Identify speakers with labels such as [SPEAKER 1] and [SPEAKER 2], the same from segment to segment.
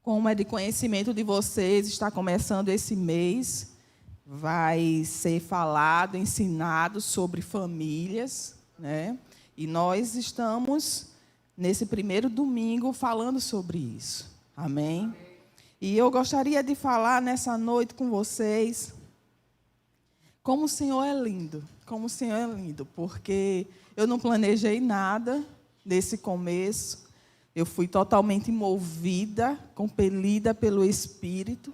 [SPEAKER 1] Como é de conhecimento de vocês, está começando esse mês, vai ser falado, ensinado sobre famílias, né? E nós estamos, nesse primeiro domingo, falando sobre isso. Amém? E eu gostaria de falar nessa noite com vocês como o Senhor é lindo, como o Senhor é lindo, porque eu não planejei nada nesse começo. Eu fui totalmente movida, compelida pelo Espírito.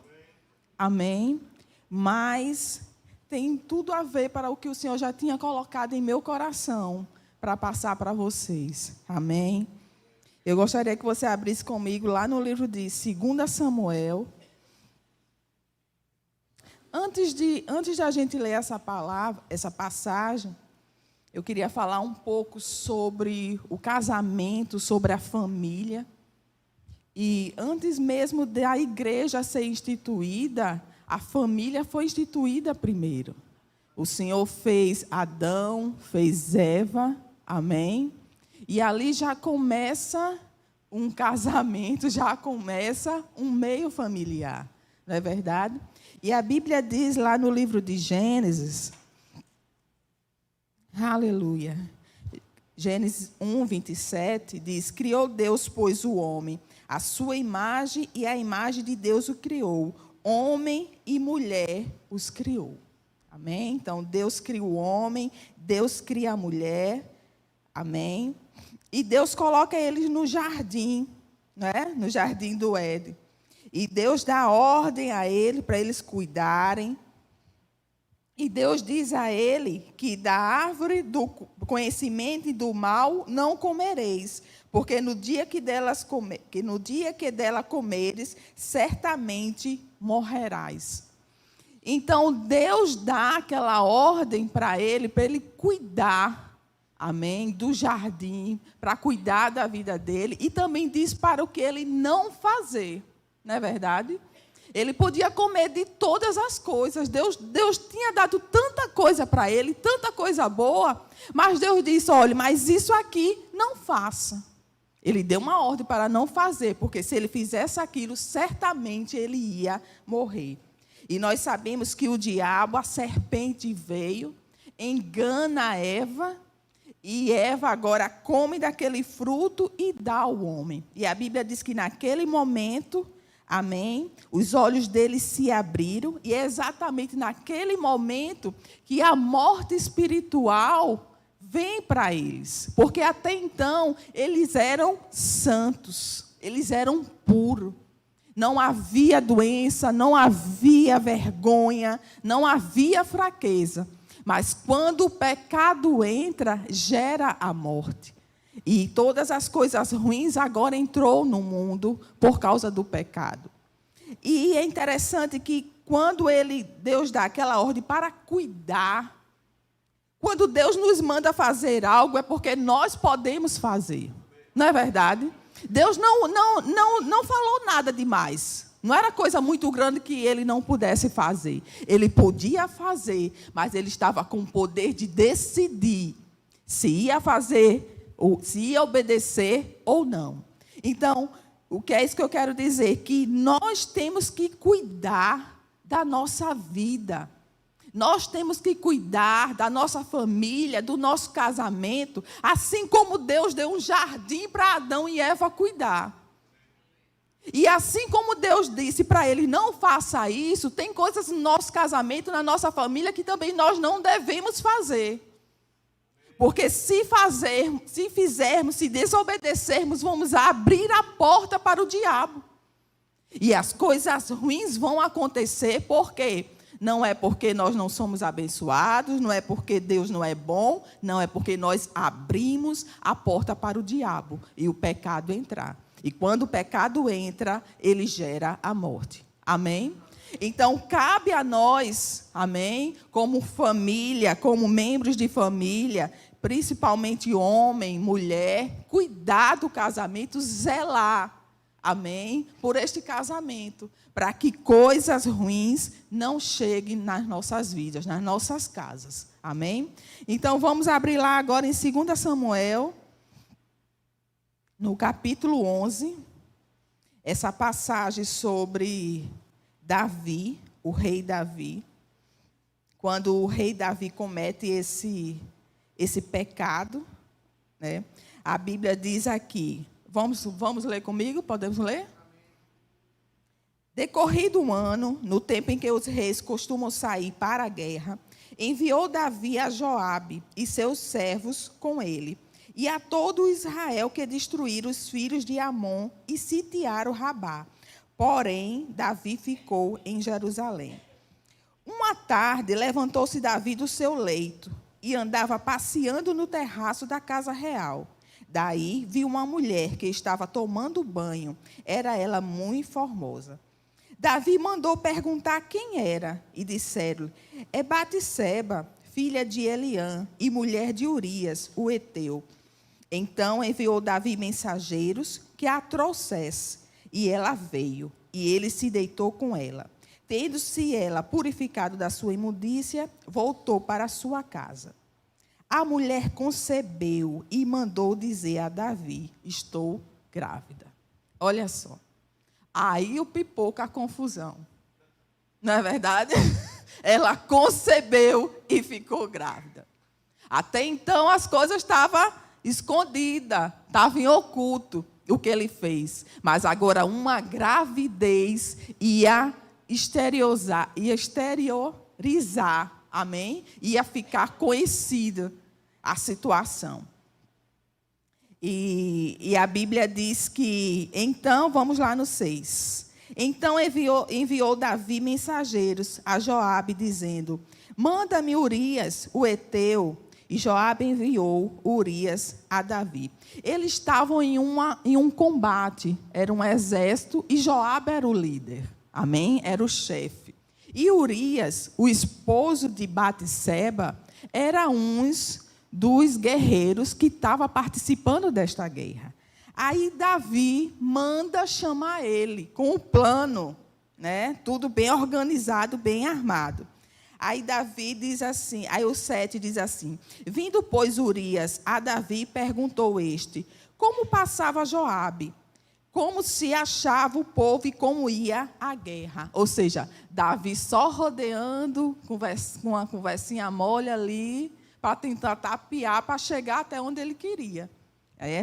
[SPEAKER 1] Amém? Mas tem tudo a ver para o que o Senhor já tinha colocado em meu coração para passar para vocês. Amém? Eu gostaria que você abrisse comigo lá no livro de 2 Samuel. Antes de a gente ler essa palavra, essa passagem, eu queria falar um pouco sobre o casamento, sobre a família. E antes mesmo da igreja ser instituída, a família foi instituída primeiro. O Senhor fez Adão, fez Eva, amém? E ali já começa um casamento, já começa um meio familiar, não é verdade? E a Bíblia diz lá no livro de Gênesis, aleluia, Gênesis 1, 27, diz: criou Deus, pois, o homem, a sua imagem, e a imagem de Deus o criou. Homem e mulher os criou. Amém? Então, Deus cria o homem, Deus cria a mulher. Amém? E Deus coloca eles no jardim, né? No jardim do Éden. E Deus dá ordem a ele para eles cuidarem. E Deus diz a ele que da árvore do conhecimento e do mal não comereis, porque no dia que dela comeres, certamente morrerás. Então Deus dá aquela ordem para ele cuidar, amém, do jardim, para cuidar da vida dele, e também diz para o que ele não fazer, não é verdade? Ele podia comer de todas as coisas. Deus tinha dado tanta coisa para ele, tanta coisa boa, mas Deus disse: olha, mas isso aqui não faça. Ele deu uma ordem para não fazer, porque se ele fizesse aquilo, certamente ele ia morrer. E nós sabemos que o diabo, a serpente, veio, engana Eva, e Eva agora come daquele fruto e dá ao homem. E a Bíblia diz que naquele momento, amém, os olhos deles se abriram, e é exatamente naquele momento que a morte espiritual vem para eles. Porque até então eles eram santos, eles eram puros. Não havia doença, não havia vergonha, não havia fraqueza. Mas quando o pecado entra, gera a morte. E todas as coisas ruins agora entrou no mundo por causa do pecado. E é interessante que quando Deus dá aquela ordem para cuidar, quando Deus nos manda fazer algo, é porque nós podemos fazer. Não é verdade? Deus não falou nada demais. Não era coisa muito grande que ele não pudesse fazer. Ele podia fazer, mas ele estava com o poder de decidir se ia fazer, ou se ia obedecer ou não. Então, o que é isso que eu quero dizer? Que nós temos que cuidar da nossa vida. Nós temos que cuidar da nossa família, do nosso casamento, assim como Deus deu um jardim para Adão e Eva cuidar. E assim como Deus disse para ele, não faça isso, tem coisas no nosso casamento, na nossa família, que também nós não devemos fazer. Porque se fizermos, se desobedecermos, vamos abrir a porta para o diabo. E as coisas ruins vão acontecer, por quê? Não é porque nós não somos abençoados, não é porque Deus não é bom, não é porque nós abrimos a porta para o diabo e o pecado entrar. E quando o pecado entra, ele gera a morte. Amém? Então, cabe a nós, amém, como família, como membros de família, principalmente homem, mulher, cuidar do casamento, zelar, amém, por este casamento, para que coisas ruins não cheguem nas nossas vidas, nas nossas casas. Amém? Então, vamos abrir lá agora em 2 Samuel, no capítulo 11. essa passagem sobre Davi, o rei Davi, quando o rei Davi comete esse pecado, né? A Bíblia diz aqui, vamos ler comigo? Podemos ler? Decorrido um ano, no tempo em que os reis costumam sair para a guerra, enviou Davi a Joabe e seus servos com ele, e a todo Israel que destruíram os filhos de Amon e sitiaram Rabá. Porém, Davi ficou em Jerusalém. Uma tarde, levantou-se Davi do seu leito e andava passeando no terraço da casa real. Daí, viu uma mulher que estava tomando banho. Era ela muito formosa. Davi mandou perguntar quem era, e disseram: é Batseba, filha de Eliã e mulher de Urias, o heteu. Então enviou Davi mensageiros que a trouxesse, e ela veio, e ele se deitou com ela. Tendo-se ela purificado da sua imundícia, voltou para a sua casa. A mulher concebeu e mandou dizer a Davi: estou grávida. Olha só. Aí o pipoca a confusão. Não é verdade? Ela concebeu e ficou grávida. Até então as coisas estavam escondidas, estavam em oculto o que ele fez. Mas agora uma gravidez ia exteriorizar, amém? Ia ficar conhecida a situação. E a Bíblia diz que, então, vamos lá no 6. Então enviou Davi mensageiros a Joabe, dizendo: manda-me Urias, o heteu. E Joabe enviou Urias a Davi. Eles estavam em um combate, era um exército, e Joabe era o líder, amém? Era o chefe. E Urias, o esposo de Batseba, era dos guerreiros que estavam participando desta guerra. Aí Davi manda chamar ele, com o plano, né? Tudo bem organizado, bem armado. Aí Davi diz assim, aí o 7 diz assim: vindo, pois, Urias a Davi, perguntou este: como passava Joabe? Como se achava o povo e como ia a guerra? Ou seja, Davi só rodeando, com uma conversinha mole ali, para tentar tapear, para chegar até onde ele queria.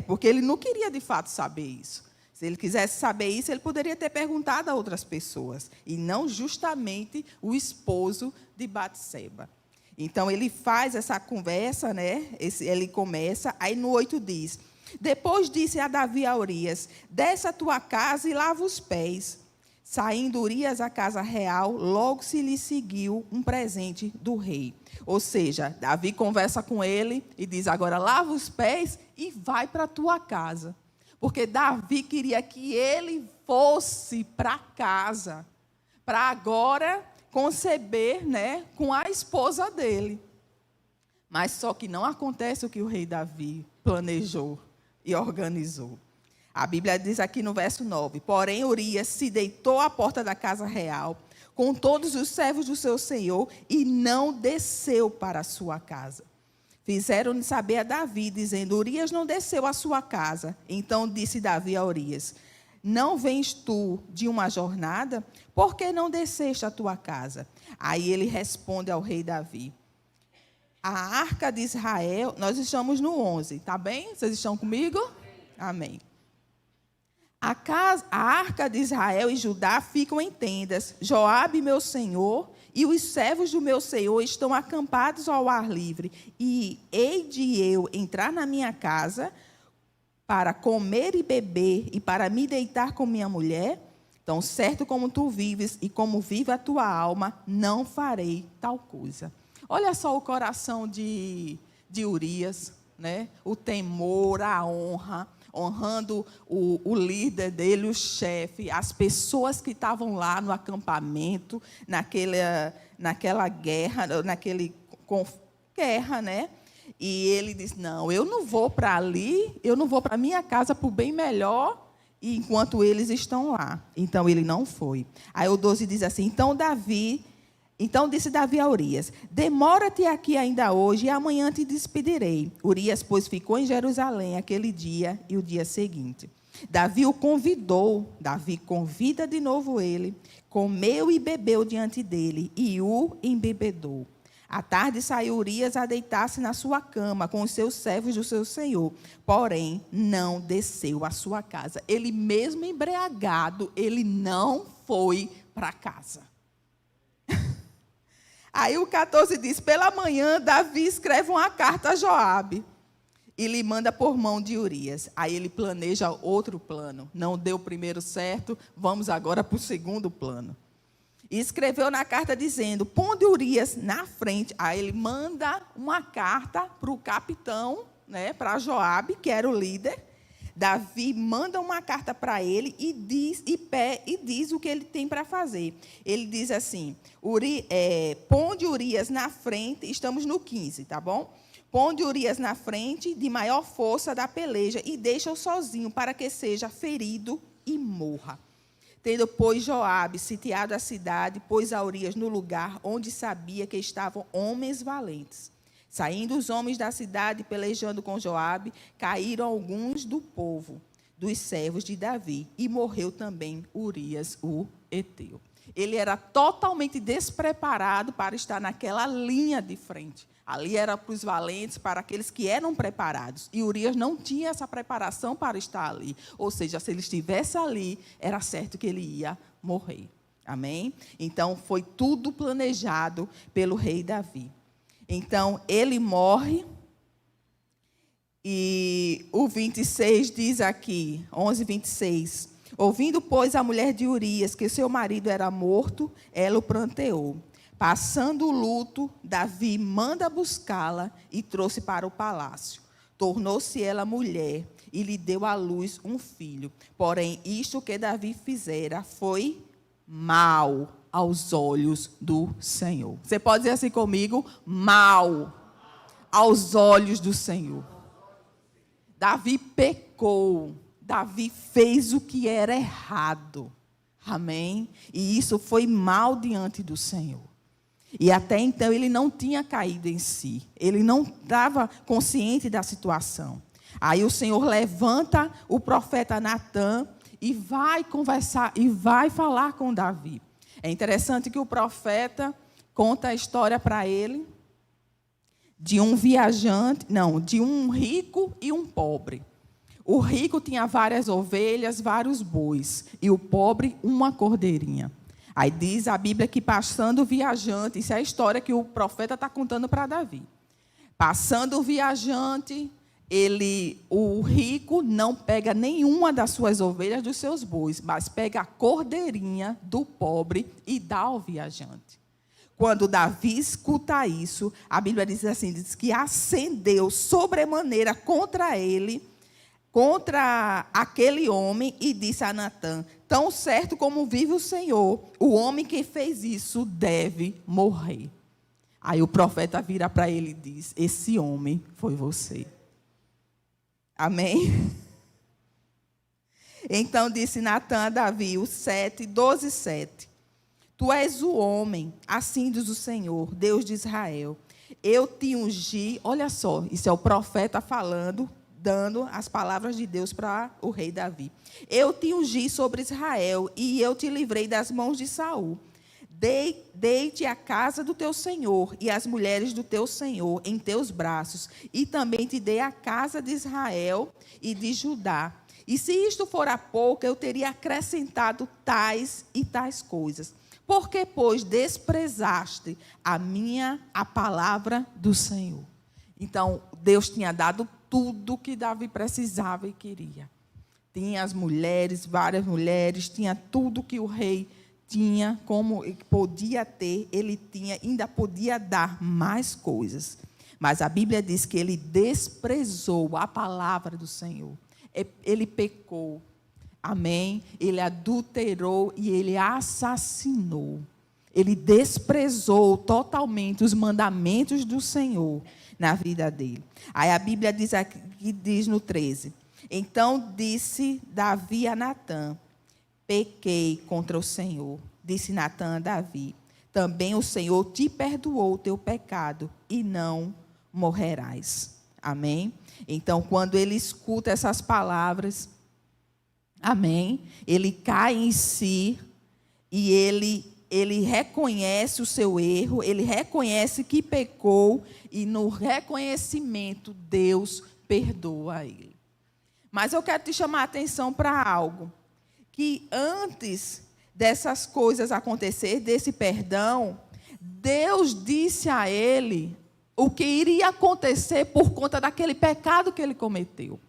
[SPEAKER 1] Porque ele não queria, de fato, saber isso. Se ele quisesse saber isso, ele poderia ter perguntado a outras pessoas, e não justamente o esposo de Batseba. Então, ele faz essa conversa, né? Ele começa, aí no 8 diz: depois disse a Davi a Urias: desce a tua casa e lava os pés. Saindo Urias à casa real, logo se lhe seguiu um presente do rei. Ou seja, Davi conversa com ele e diz: agora lava os pés e vai para a tua casa. Porque Davi queria que ele fosse para casa, para agora conceber, né, com a esposa dele. Mas só que não acontece o que o rei Davi planejou e organizou. A Bíblia diz aqui no verso 9: porém Urias se deitou à porta da casa real, com todos os servos do seu senhor, e não desceu para a sua casa. Fizeram-lhe saber a Davi, dizendo: Urias não desceu à sua casa. Então disse Davi a Urias: não vens tu de uma jornada? Por que não desceste à tua casa? Aí ele responde ao rei Davi: a arca de Israel, nós estamos no 11, tá bem? Vocês estão comigo? Amém. A arca de Israel e Judá ficam em tendas. Joabe, meu senhor, e os servos do meu senhor estão acampados ao ar livre. E hei de eu entrar na minha casa para comer e beber e para me deitar com minha mulher? Então, certo como tu vives e como vive a tua alma, não farei tal coisa. Olha só o coração de Urias, né? O temor, a honra, honrando o líder dele, o chefe, as pessoas que estavam lá no acampamento, naquela guerra, guerra, né? E ele diz: não, eu não vou para ali, eu não vou para minha casa por bem melhor, enquanto eles estão lá. Então ele não foi. Aí o 12 diz assim: então disse Davi a Urias: demora-te aqui ainda hoje, e amanhã te despedirei. Urias, pois, ficou em Jerusalém aquele dia e o dia seguinte. Davi o convidou, Davi convida de novo ele, comeu e bebeu diante dele, e o embebedou. À tarde saiu Urias a deitar-se na sua cama com os seus servos do seu senhor, porém não desceu à sua casa. Ele mesmo embriagado, ele não foi para casa. Aí o 14 diz, pela manhã Davi escreve uma carta a Joabe e lhe manda por mão de Urias. Aí ele planeja outro plano. Não deu o primeiro certo, vamos agora para o segundo plano. E escreveu na carta dizendo, pondo Urias na frente. Aí ele manda uma carta para o capitão, né, para Joabe, que era o líder. Davi manda uma carta para ele e diz o que ele tem para fazer. Ele diz assim, ponde Urias na frente, estamos no 15, tá bom? Ponde Urias na frente de maior força da peleja e deixa-o sozinho para que seja ferido e morra. Tendo, pois, Joabe sitiado a cidade, pôs a Urias no lugar onde sabia que estavam homens valentes. Saindo os homens da cidade, pelejando com Joabe, caíram alguns do povo, dos servos de Davi, e morreu também Urias, o heteu. Ele era totalmente despreparado para estar naquela linha de frente. Ali era para os valentes, para aqueles que eram preparados. E Urias não tinha essa preparação para estar ali. Ou seja, se ele estivesse ali, era certo que ele ia morrer. Amém? Então, foi tudo planejado pelo rei Davi. Então, ele morre. E o 26 diz aqui, 11:26. Ouvindo, pois, a mulher de Urias que seu marido era morto, ela o pranteou. Passando o luto, Davi manda buscá-la e trouxe para o palácio. Tornou-se ela mulher e lhe deu à luz um filho. Porém, isto que Davi fizera foi mal aos olhos do Senhor. Você pode dizer assim comigo? Mal aos olhos do Senhor. Davi pecou. Davi fez o que era errado. Amém? E isso foi mal diante do Senhor. E até então ele não tinha caído em si. Ele não estava consciente da situação. Aí o Senhor levanta o profeta Natã e vai conversar, e vai falar com Davi. É interessante que o profeta conta a história para ele de um viajante, de um rico e um pobre. O rico tinha várias ovelhas, vários bois, e o pobre uma cordeirinha. Aí diz a Bíblia que passando o viajante, isso é a história que o profeta está contando para Davi. Passando o viajante, o rico não pega nenhuma das suas ovelhas, dos seus bois, mas pega a cordeirinha do pobre e dá ao viajante. Quando Davi escuta isso, a Bíblia diz assim, diz que acendeu sobremaneira contra ele, contra aquele homem, e disse a Natã, tão certo como vive o Senhor, o homem que fez isso deve morrer. Aí o profeta vira para ele e diz, esse homem foi você. Amém? Então disse Natã a Davi, o 12:7. Tu és o homem, assim diz o Senhor, Deus de Israel. Eu te ungi, olha só, isso é o profeta falando, dando as palavras de Deus para o rei Davi. Eu te ungi sobre Israel e eu te livrei das mãos de Saul. Dei-te a casa do teu senhor e as mulheres do teu senhor em teus braços, e também te dei a casa de Israel e de Judá. E se isto fora pouco, eu teria acrescentado tais e tais coisas. Porque, pois, desprezaste a palavra do Senhor. Então, Deus tinha dado tudo que Davi precisava e queria. Tinha as mulheres, várias mulheres, tinha tudo que o rei tinha, como podia ter, ele tinha, ainda podia dar mais coisas. Mas a Bíblia diz que ele desprezou a palavra do Senhor. Ele pecou. Amém? Ele adulterou e ele assassinou. Ele desprezou totalmente os mandamentos do Senhor na vida dele. Aí a Bíblia diz aqui, diz no 13. Então disse Davi a Natã, pequei contra o Senhor. Disse Natã a Davi, também o Senhor te perdoou o teu pecado e não morrerás. Amém? Então, quando ele escuta essas palavras, Amém? Ele cai em si e ele reconhece o seu erro, ele reconhece que pecou e no reconhecimento Deus perdoa ele. Mas eu quero te chamar a atenção para algo, que antes dessas coisas acontecer, desse perdão, Deus disse a ele o que iria acontecer por conta daquele pecado que ele cometeu.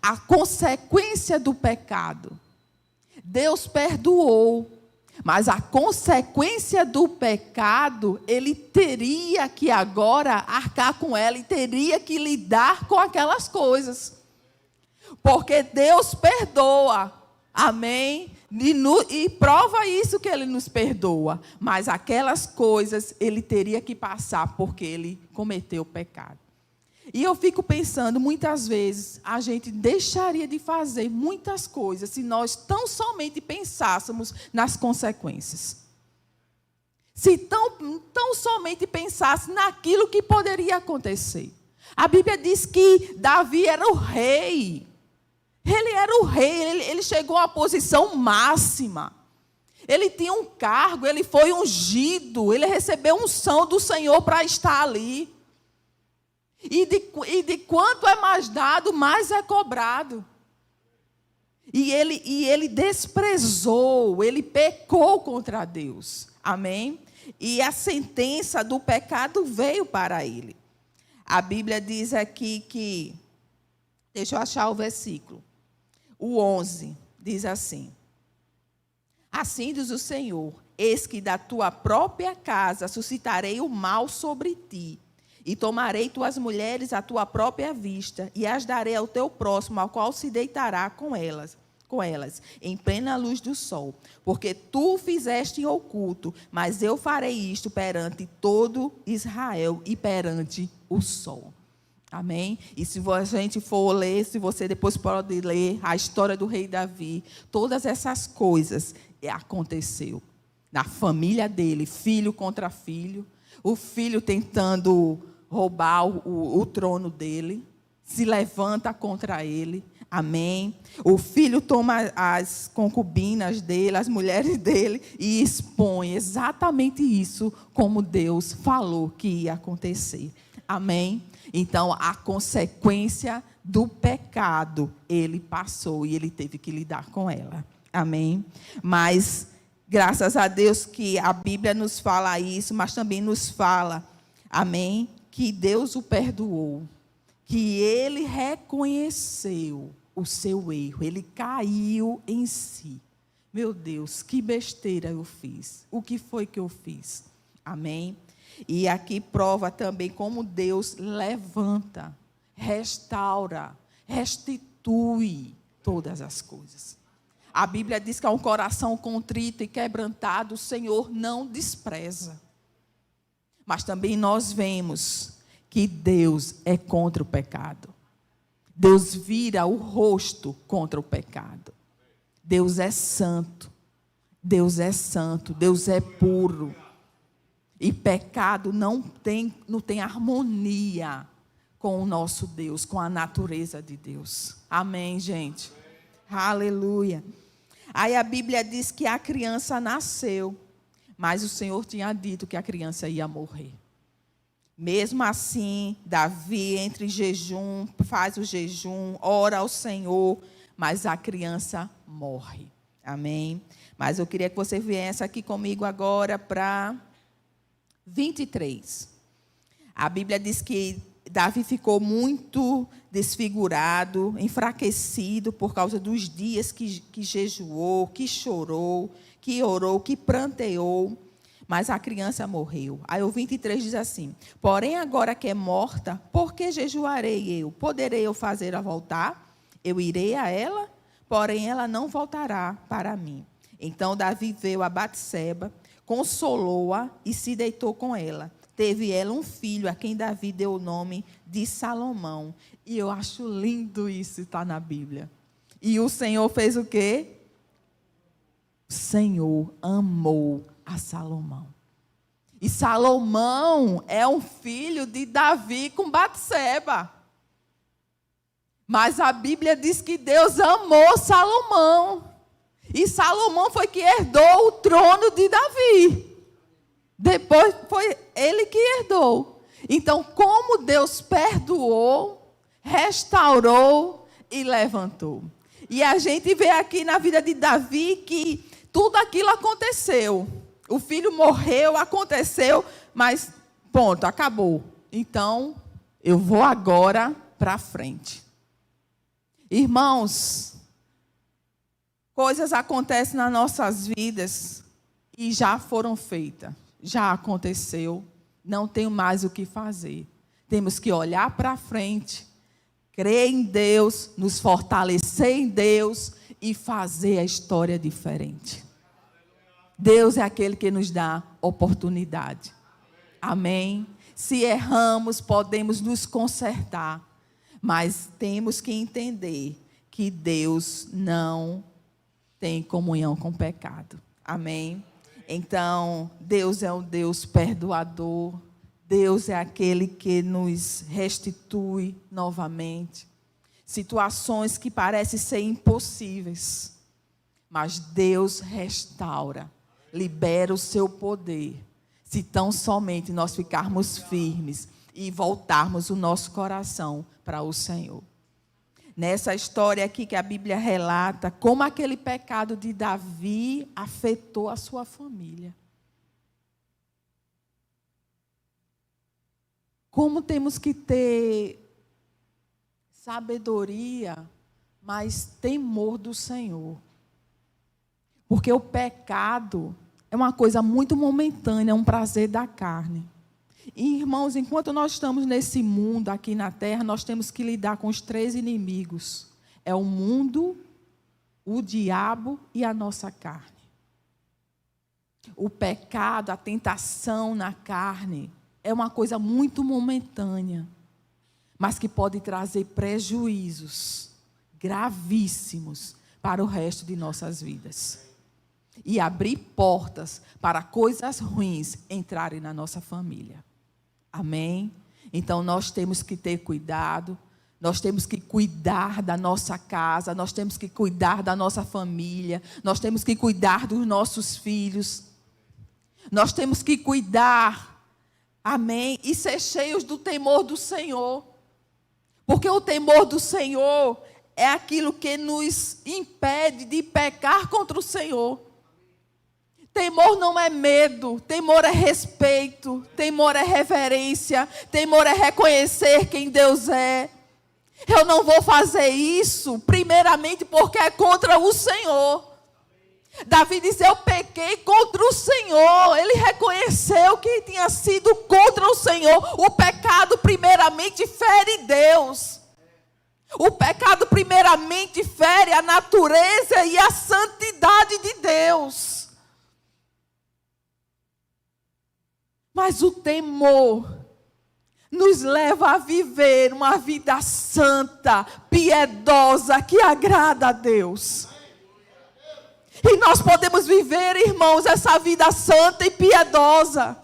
[SPEAKER 1] A consequência do pecado. Deus perdoou, mas a consequência do pecado, ele teria que agora arcar com ela e teria que lidar com aquelas coisas. Porque Deus perdoa, amém? E prova isso que ele nos perdoa, mas aquelas coisas ele teria que passar porque ele cometeu o pecado. E eu fico pensando, muitas vezes, a gente deixaria de fazer muitas coisas se nós tão somente pensássemos nas consequências. Se tão somente pensasse naquilo que poderia acontecer. A Bíblia diz que Davi era o rei. Ele era o rei, ele chegou à posição máxima. Ele tinha um cargo, ele foi ungido, ele recebeu unção do Senhor para estar ali. E de quanto é mais dado, mais é cobrado. E ele desprezou, ele pecou contra Deus. Amém? E a sentença do pecado veio para ele. A Bíblia diz aqui que, deixa eu achar o versículo. O 11 diz assim: assim diz o Senhor, eis que da tua própria casa suscitarei o mal sobre ti, e tomarei tuas mulheres à tua própria vista, e as darei ao teu próximo, ao qual se deitará com elas, em plena luz do sol. Porque tu fizeste em oculto, mas eu farei isto perante todo Israel e perante o sol. Amém? E se a gente for ler, se você depois pode ler a história do rei Davi, todas essas coisas aconteceu na família dele, filho contra filho, o filho tentando roubar o trono dele, se levanta contra ele. Amém? O filho toma as concubinas dele, as mulheres dele, e expõe exatamente isso como Deus falou que ia acontecer. Amém? Então, a consequência do pecado, ele passou e ele teve que lidar com ela. Amém? Mas, graças a Deus que a Bíblia nos fala isso, mas também nos fala, amém? Que Deus o perdoou, que ele reconheceu o seu erro, ele caiu em si. Meu Deus, que besteira eu fiz. O que foi que eu fiz? Amém? E aqui prova também como Deus levanta, restaura, restitui todas as coisas. A Bíblia diz que é um coração contrito e quebrantado, o Senhor não despreza. Mas também nós vemos que Deus é contra o pecado. Deus vira o rosto contra o pecado. Deus é santo. Deus é santo. Deus é puro. E pecado não tem harmonia com o nosso Deus, com a natureza de Deus. Amém, gente? Aleluia. Aí a Bíblia diz que a criança nasceu, mas o Senhor tinha dito que a criança ia morrer. Mesmo assim, Davi, entre jejum, faz o jejum, ora ao Senhor, mas a criança morre. Amém? Mas eu queria que você viesse aqui comigo agora para 23. A Bíblia diz que Davi ficou muito desfigurado, enfraquecido por causa dos dias que jejuou, que chorou, que orou, que pranteou, mas a criança morreu. Aí o 23 diz assim: porém agora que é morta, por que jejuarei eu? Poderei eu fazer-a voltar? Eu irei a ela, porém ela não voltará para mim. Então Davi veio a Batseba, consolou-a e se deitou com ela. Teve ela um filho, a quem Davi deu o nome de Salomão. E eu acho lindo isso, está na Bíblia. E o Senhor fez o quê? O Senhor amou a Salomão. E Salomão é um filho de Davi com Batseba. Mas a Bíblia diz que Deus amou Salomão. E Salomão foi que herdou o trono de Davi. Depois foi ele que herdou. Então, como Deus perdoou, restaurou e levantou. E a gente vê aqui na vida de Davi que tudo aquilo aconteceu. O filho morreu, aconteceu, mas ponto, acabou. Então, eu vou agora para frente. Irmãos, coisas acontecem nas nossas vidas e já foram feitas. Já aconteceu, não tenho mais o que fazer. Temos que olhar para frente, crer em Deus, nos fortalecer em Deus e fazer a história diferente. Deus é aquele que nos dá oportunidade. Amém? Se erramos, podemos nos consertar, mas temos que entender que Deus não tem comunhão com o pecado. Amém? Então, Deus é um Deus perdoador. Deus é aquele que nos restitui novamente. Situações que parecem ser impossíveis. Mas Deus restaura, libera o seu poder. Se tão somente nós ficarmos firmes e voltarmos o nosso coração para o Senhor. Nessa história aqui que a Bíblia relata, como aquele pecado de Davi afetou a sua família. Como temos que ter sabedoria, mas temor do Senhor. Porque o pecado é uma coisa muito momentânea, é um prazer da carne. E, irmãos, enquanto nós estamos nesse mundo aqui na terra, nós temos que lidar com os 3 inimigos. É o mundo, o diabo e a nossa carne. O pecado, a tentação na carne é uma coisa muito momentânea, mas que pode trazer prejuízos gravíssimos para o resto de nossas vidas. E abrir portas para coisas ruins entrarem na nossa família. Amém? Então, nós temos que ter cuidado, nós temos que cuidar da nossa casa, nós temos que cuidar da nossa família, nós temos que cuidar dos nossos filhos, nós temos que cuidar, amém? E ser cheios do temor do Senhor, porque o temor do Senhor é aquilo que nos impede de pecar contra o Senhor. Temor não é medo, temor é respeito, temor é reverência, temor é reconhecer quem Deus é. Eu não vou fazer isso, primeiramente, porque é contra o Senhor. Davi diz, eu pequei contra o Senhor. Ele reconheceu que tinha sido contra o Senhor. O pecado, primeiramente, fere Deus. O pecado, primeiramente, fere a natureza e a santidade de Deus. Mas o temor nos leva a viver uma vida santa, piedosa, que agrada a Deus. E nós podemos viver, irmãos, essa vida santa e piedosa.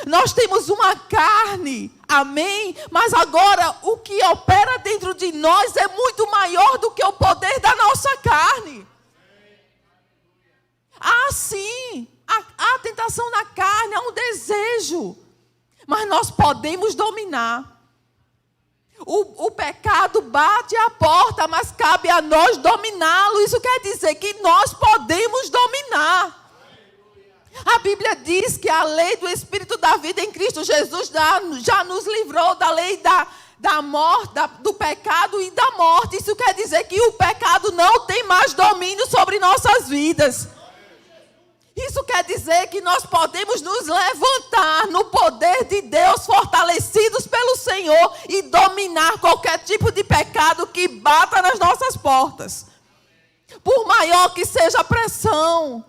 [SPEAKER 1] Nós temos uma carne, amém? Mas agora o que opera dentro de nós é muito maior do que o poder da nossa carne. Ah, sim. A tentação na carne é um desejo, mas nós podemos dominar. O pecado bate à porta, mas cabe a nós dominá-lo. Isso quer dizer que nós podemos dominar. A Bíblia diz que a lei do Espírito da vida em Cristo Jesus já nos livrou da lei da morte, do pecado e da morte. Isso quer dizer que o pecado não tem mais domínio sobre nossas vidas. Isso quer dizer que nós podemos nos levantar no poder de Deus, fortalecidos pelo Senhor, e dominar qualquer tipo de pecado que bata nas nossas portas. Por maior que seja a pressão,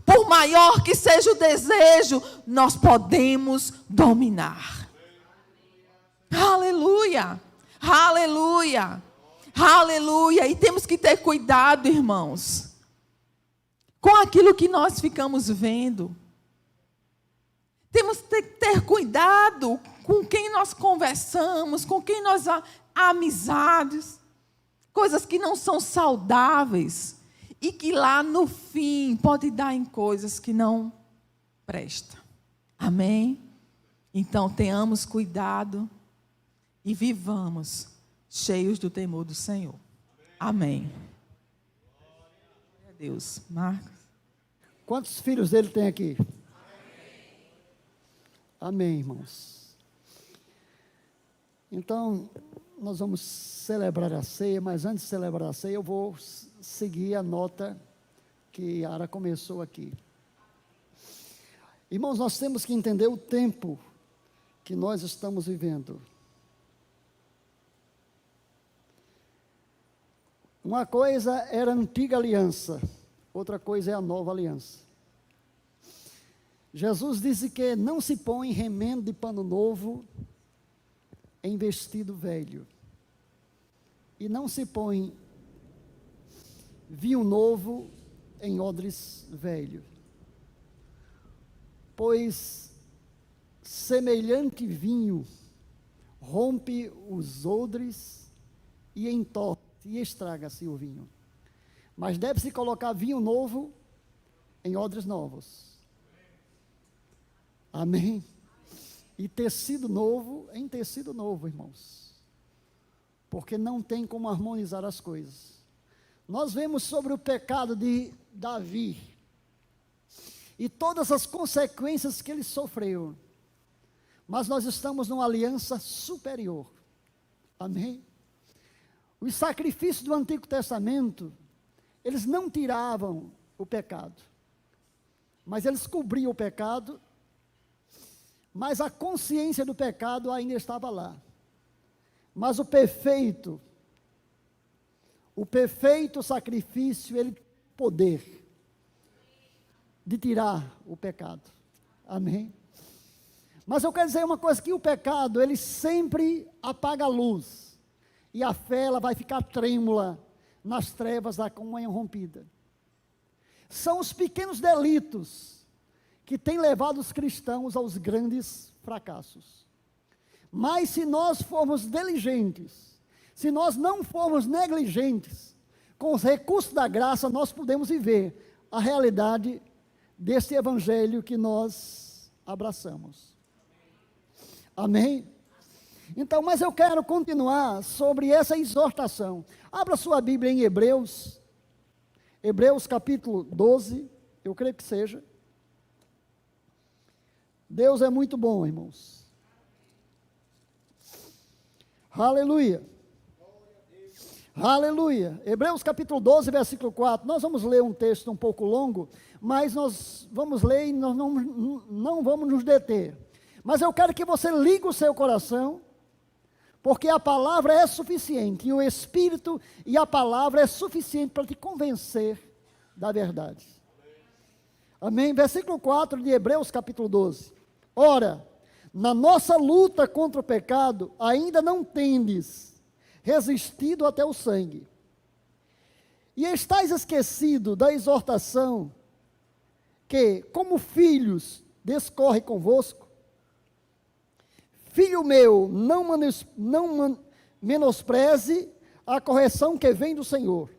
[SPEAKER 1] por maior que seja o desejo, nós podemos dominar. Aleluia, aleluia, aleluia. E temos que ter cuidado, irmãos, com aquilo que nós ficamos vendo. Temos que ter cuidado com quem nós conversamos, com quem nós amizades, coisas que não são saudáveis e que lá no fim pode dar em coisas que não prestam. Amém? Então tenhamos cuidado e vivamos cheios do temor do Senhor. Amém. Glória a Deus. Marcos.
[SPEAKER 2] Quantos filhos dele tem aqui? Amém, irmãos. Então, nós vamos celebrar a ceia, mas antes de celebrar a ceia, eu vou seguir a nota que a Ara começou aqui. Irmãos, nós temos que entender o tempo que nós estamos vivendo. Uma coisa era a antiga aliança, outra coisa é a nova aliança. Jesus disse que não se põe remendo de pano novo em vestido velho. E não se põe vinho novo em odres velho. Pois semelhante vinho rompe os odres e entorce e estraga-se o vinho. Mas deve-se colocar vinho novo em odres novos. Amém? E tecido novo em tecido novo, irmãos. Porque não tem como harmonizar as coisas. Nós vemos sobre o pecado de Davi e todas as consequências que ele sofreu. Mas nós estamos numa aliança superior. Amém? Os sacrifícios do Antigo Testamento, eles não tiravam o pecado, mas eles cobriam o pecado, mas a consciência do pecado ainda estava lá. Mas o perfeito sacrifício, ele tem poder de tirar o pecado. Amém? Mas eu quero dizer uma coisa, que o pecado, ele sempre apaga a luz. E a fé, ela vai ficar trêmula nas trevas da comunhão rompida. São os pequenos delitos que têm levado os cristãos aos grandes fracassos. Mas se nós formos diligentes, se nós não formos negligentes, com os recursos da graça, nós podemos viver a realidade desse evangelho que nós abraçamos. Amém? Então, mas eu quero continuar sobre essa exortação. Abra sua Bíblia em Hebreus, Hebreus capítulo 12, eu creio que seja. Deus é muito bom, irmãos. Aleluia. Aleluia. Hebreus capítulo 12, versículo 4. Nós vamos ler um texto um pouco longo, mas nós vamos ler e nós não vamos nos deter. Mas eu quero que você ligue o seu coração, porque a palavra é suficiente, e o Espírito e a palavra é suficiente para te convencer da verdade. Amém? Versículo 4 de Hebreus capítulo 12. Ora, na nossa luta contra o pecado, ainda não tendes resistido até o sangue. E estáis esquecido da exortação que, como filhos, discorre convosco. Filho meu, não menospreze a correção que vem do Senhor.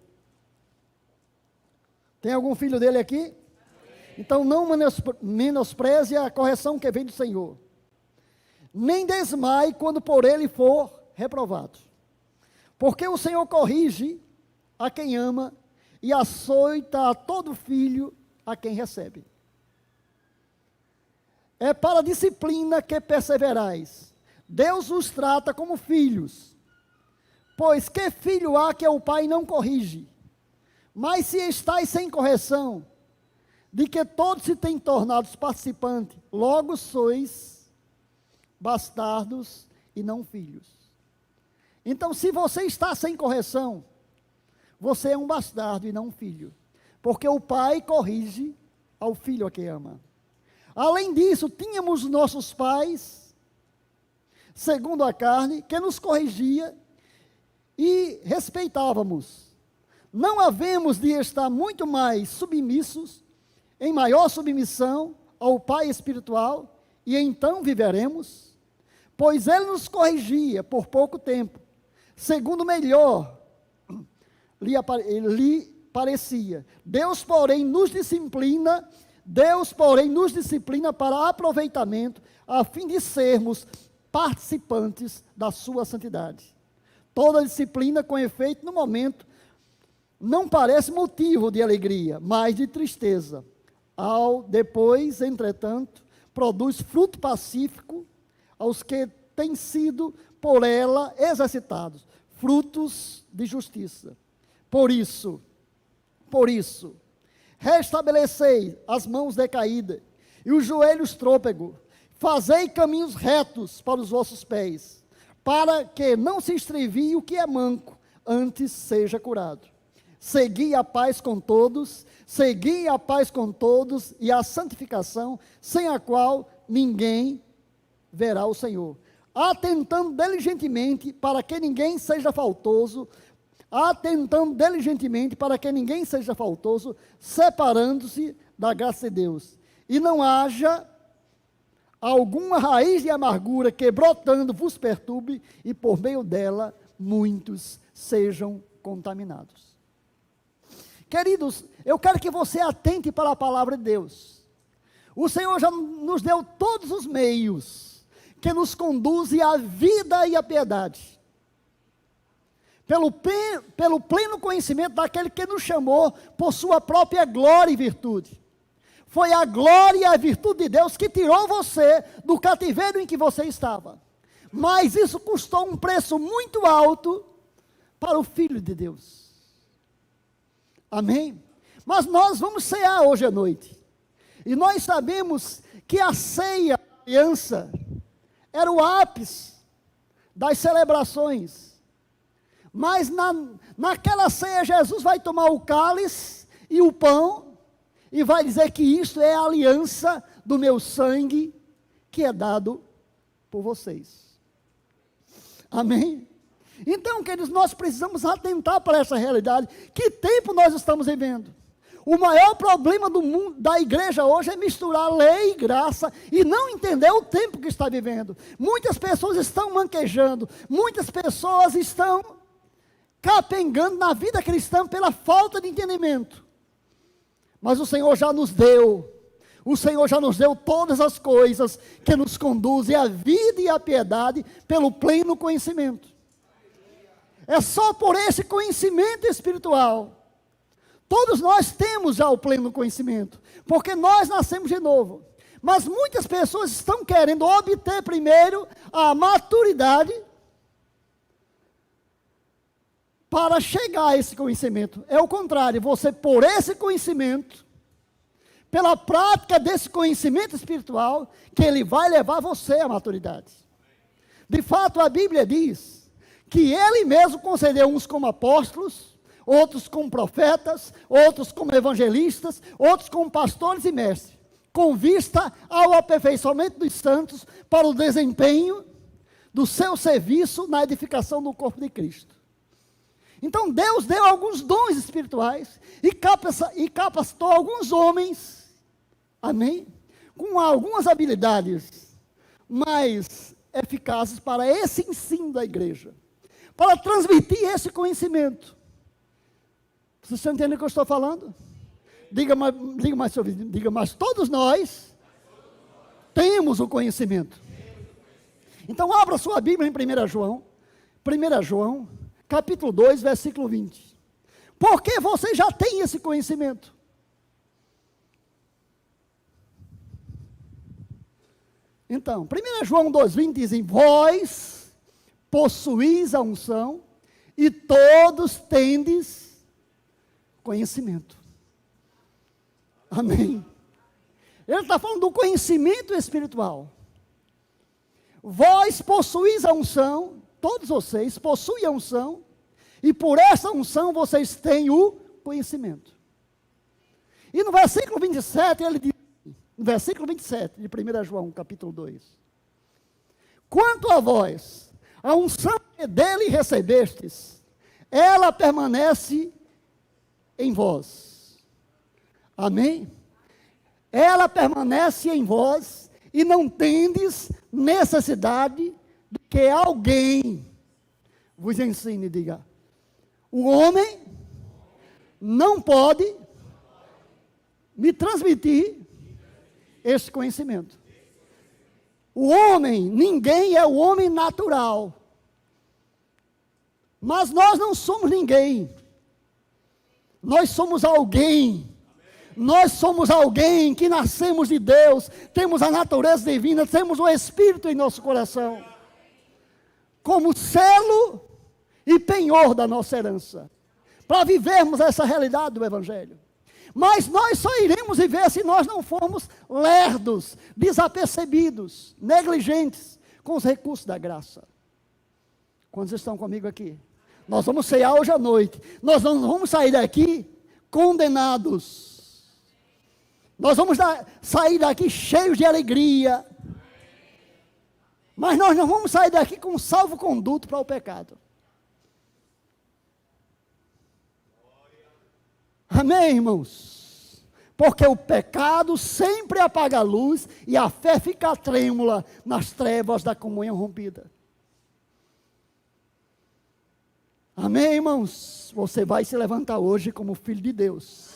[SPEAKER 2] Tem algum filho dele aqui? Então não menospreze a correção que vem do Senhor. Nem desmaie quando por ele for reprovado. Porque o Senhor corrige a quem ama e açoita a todo filho a quem recebe. É para a disciplina que perseverais. Deus os trata como filhos. Pois que filho há que o pai não corrige? Mas se estáis sem correção, de que todos se têm tornado participantes, logo sois bastardos e não filhos. Então, se você está sem correção, você é um bastardo e não um filho. Porque o pai corrige ao filho a quem ama. Além disso, tínhamos nossos pais, segundo a carne, que nos corrigia e respeitávamos. Não havemos de estar muito mais submissos, em maior submissão ao Pai espiritual, e então viveremos, pois ele nos corrigia por pouco tempo, segundo melhor lhe parecia. Deus, porém, nos disciplina para aproveitamento, a fim de sermos participantes da sua santidade. Toda disciplina, com efeito, no momento, não parece motivo de alegria, mas de tristeza. Depois, entretanto, produz fruto pacífico aos que têm sido por ela exercitados, frutos de justiça. Por isso, restabelecei as mãos decaídas e os joelhos trôpegos, fazei caminhos retos para os vossos pés, para que não se extravie o que é manco, antes seja curado. Segui a paz com todos e a santificação, sem a qual ninguém verá o Senhor. Atentando diligentemente para que ninguém seja faltoso, separando-se da graça de Deus, e não haja alguma raiz de amargura que brotando vos perturbe, e por meio dela muitos sejam contaminados. Queridos, eu quero que você atente para a palavra de Deus. O Senhor já nos deu todos os meios que nos conduzem à vida e à piedade. Pelo pleno conhecimento daquele que nos chamou por sua própria glória e virtude. Foi a glória e a virtude de Deus que tirou você do cativeiro em que você estava. Mas isso custou um preço muito alto para o Filho de Deus. Amém? Mas nós vamos cear hoje à noite. E nós sabemos que a ceia, a aliança, era o ápice das celebrações. Mas naquela ceia, Jesus vai tomar o cálice e o pão, e vai dizer que isto é a aliança do meu sangue, que é dado por vocês. Amém? Então, queridos, nós precisamos atentar para essa realidade. Que tempo nós estamos vivendo? O maior problema do mundo, da igreja hoje, é misturar lei e graça e não entender o tempo que está vivendo. Muitas pessoas estão manquejando, muitas pessoas estão capengando na vida cristã pela falta de entendimento. Mas o Senhor já nos deu todas as coisas que nos conduzem à vida e à piedade pelo pleno conhecimento. É só por esse conhecimento espiritual. Todos nós temos já o pleno conhecimento, porque nós nascemos de novo. Mas muitas pessoas estão querendo obter primeiro a maturidade para chegar a esse conhecimento. É o contrário, você por esse conhecimento, pela prática desse conhecimento espiritual, que ele vai levar você à maturidade. De fato, a Bíblia diz que ele mesmo concedeu uns como apóstolos, outros como profetas, outros como evangelistas, outros como pastores e mestres, com vista ao aperfeiçoamento dos santos para o desempenho do seu serviço na edificação do corpo de Cristo. Então Deus deu alguns dons espirituais e capacitou alguns homens, amém, com algumas habilidades mais eficazes para esse ensino da igreja, para transmitir esse conhecimento. Vocês estão entendendo o que eu estou falando? Diga mais, seu vizinho, diga mais, todos nós temos o conhecimento. Então abra sua Bíblia em 1 João, capítulo 2, versículo 20. Porque você já tem esse conhecimento. Então, 1 João 2,20 dizem: vós possuís a unção e todos tendes conhecimento. Amém. Ele está falando do conhecimento espiritual. Vós possuís a unção, todos vocês possuem a unção, e por essa unção vocês têm o conhecimento. E no versículo 27, ele diz, no versículo 27 de 1 João, capítulo 2, quanto a vós, a unção que dele recebestes, ela permanece em vós. Amém? Ela permanece em vós, e não tendes necessidade de que alguém vos ensine, diga. O homem não pode me transmitir esse conhecimento. O homem, ninguém é o homem natural. Mas nós não somos ninguém. Nós somos alguém. Nós somos alguém que nascemos de Deus, temos a natureza divina, temos o Espírito em nosso coração, como selo e penhor da nossa herança, para vivermos essa realidade do Evangelho. Mas nós só iremos viver se nós não formos lerdos, desapercebidos, negligentes com os recursos da graça. Quantos estão comigo aqui? Nós vamos cear hoje à noite. Nós não vamos sair daqui condenados. Nós vamos sair daqui cheios de alegria. Mas nós não vamos sair daqui com um salvo-conduto para o pecado. Amém, irmãos? Porque o pecado sempre apaga a luz e a fé fica trêmula nas trevas da comunhão rompida. Amém, irmãos? Você vai se levantar hoje como filho de Deus.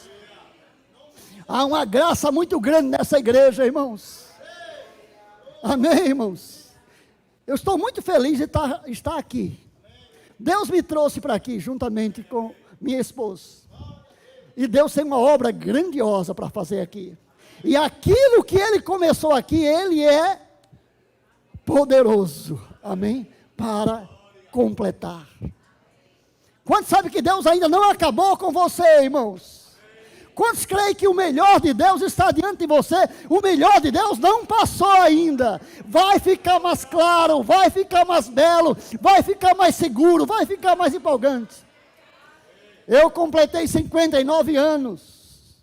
[SPEAKER 2] Há uma graça muito grande nessa igreja, irmãos. Amém, irmãos? Eu estou muito feliz de estar aqui. Deus me trouxe para aqui, juntamente com minha esposa. E Deus tem uma obra grandiosa para fazer aqui. E aquilo que Ele começou aqui, Ele é poderoso, amém? Para completar. Quantos sabem que Deus ainda não acabou com você, irmãos? Quantos creem que o melhor de Deus está diante de você? O melhor de Deus não passou ainda. Vai ficar mais claro, vai ficar mais belo, vai ficar mais seguro, vai ficar mais empolgante. Eu completei 59 anos.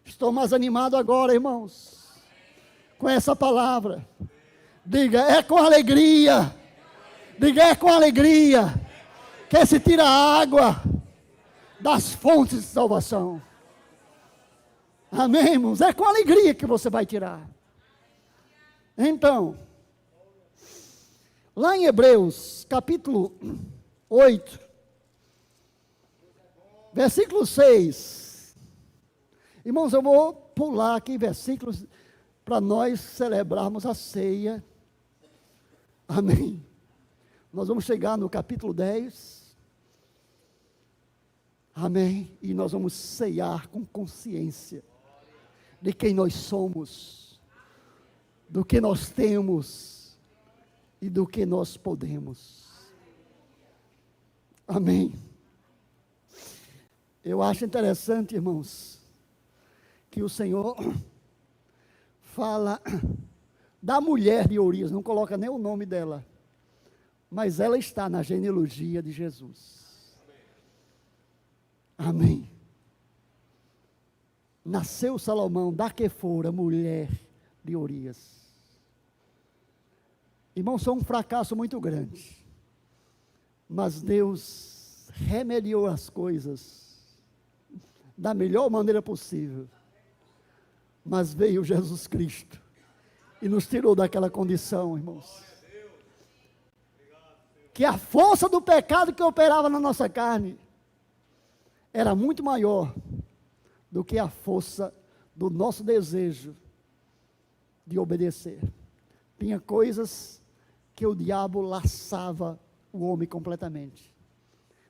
[SPEAKER 2] Estou mais animado agora, irmãos, com essa palavra. Diga, é com alegria. Diga, é com alegria que se tira a água das fontes de salvação. Amém, irmãos? É com alegria que você vai tirar. Então, lá em Hebreus, capítulo 8, versículo 6. Irmãos, eu vou pular aqui versículos para nós celebrarmos a ceia. Amém. Nós vamos chegar no capítulo 10. Amém. E nós vamos ceiar com consciência de quem nós somos, do que nós temos e do que nós podemos. Amém. Eu acho interessante, irmãos, que o Senhor fala da mulher de Urias, não coloca nem o nome dela, mas ela está na genealogia de Jesus. Amém. Nasceu Salomão da que fora mulher de Urias. Irmãos, foi um fracasso muito grande, mas Deus remediou as coisas da melhor maneira possível. Mas veio Jesus Cristo e nos tirou daquela condição, irmãos. Que a força do pecado que operava na nossa carne era muito maior do que a força do nosso desejo de obedecer. Tinha coisas que o diabo laçava o homem completamente.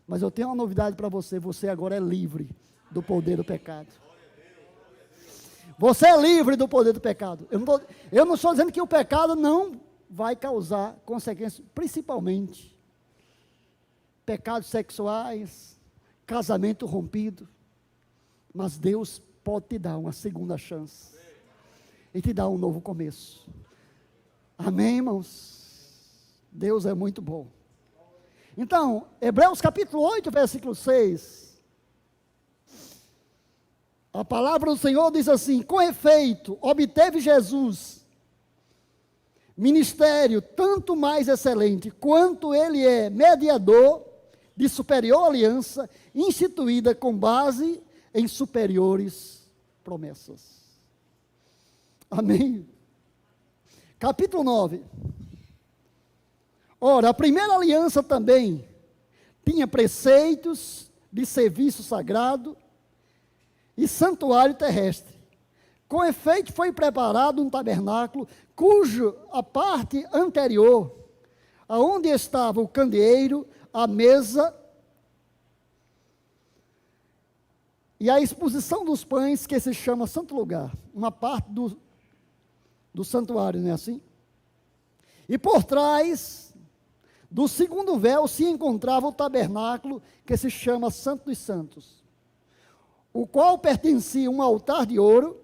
[SPEAKER 2] Mas eu tenho uma novidade para você: você agora é livre do poder do pecado. Você é livre do poder do pecado. Eu não estou dizendo que o pecado não vai causar consequências, principalmente pecados sexuais, casamento rompido. Mas Deus pode te dar uma segunda chance e te dar um novo começo. Amém, irmãos? Deus é muito bom. Então, Hebreus capítulo 8, versículo 6. A palavra do Senhor diz assim: com efeito, obteve Jesus ministério tanto mais excelente, quanto ele é mediador de superior aliança, instituída com base em superiores promessas. Amém? Capítulo 9. Ora, a primeira aliança também tinha preceitos de serviço sagrado e santuário terrestre. Com efeito, foi preparado um tabernáculo, cujo a parte anterior, aonde estava o candeeiro, a mesa e a exposição dos pães, que se chama Santo Lugar, uma parte do santuário, não é assim? E por trás do segundo véu se encontrava o tabernáculo, que se chama Santo dos Santos, o qual pertencia a um altar de ouro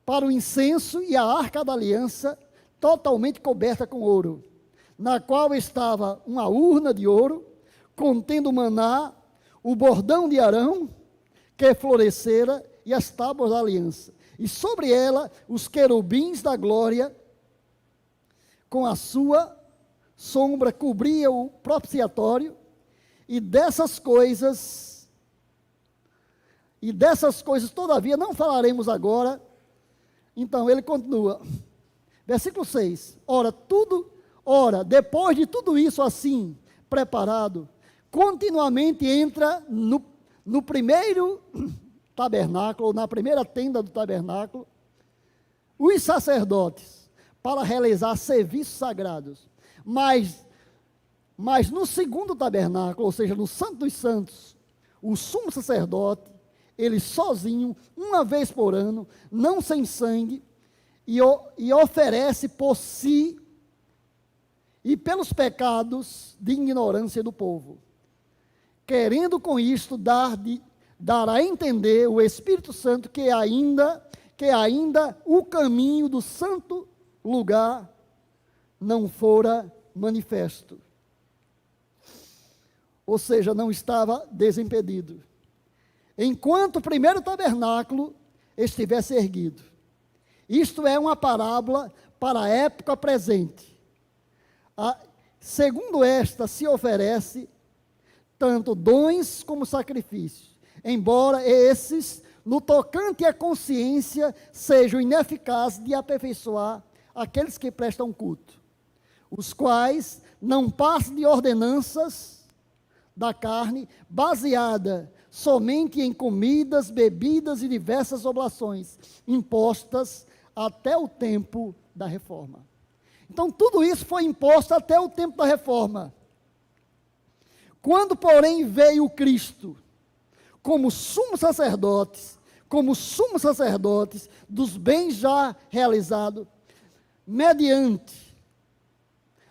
[SPEAKER 2] para o incenso e a arca da aliança, totalmente coberta com ouro, na qual estava uma urna de ouro, contendo maná, o bordão de Arão, que florescera, e as tábuas da aliança. E sobre ela, os querubins da glória, com a sua sombra, cobria o propiciatório, e dessas coisas, todavia, não falaremos agora. Então, ele continua, versículo 6, ora, depois de tudo isso assim, preparado, continuamente entra no primeiro tabernáculo, ou na primeira tenda do tabernáculo, os sacerdotes, para realizar serviços sagrados, mas no segundo tabernáculo, ou seja, no Santo dos Santos, o sumo sacerdote, ele sozinho, uma vez por ano, não sem sangue, e oferece por si e pelos pecados de ignorância do povo, querendo com isto dar a entender o Espírito Santo que ainda o caminho do santo lugar não fora manifesto, ou seja, não estava desimpedido, enquanto o primeiro tabernáculo estivesse erguido. Isto é uma parábola para a época presente. Segundo esta, se oferece tanto dons como sacrifícios, embora esses, no tocante à consciência, sejam ineficazes de aperfeiçoar aqueles que prestam culto, os quais não passam de ordenanças da carne, baseada somente em comidas, bebidas e diversas oblações, impostas até o tempo da reforma. Então, tudo isso foi imposto até o tempo da reforma. Quando, porém, veio Cristo, como sumo sacerdotes dos bens já realizados, mediante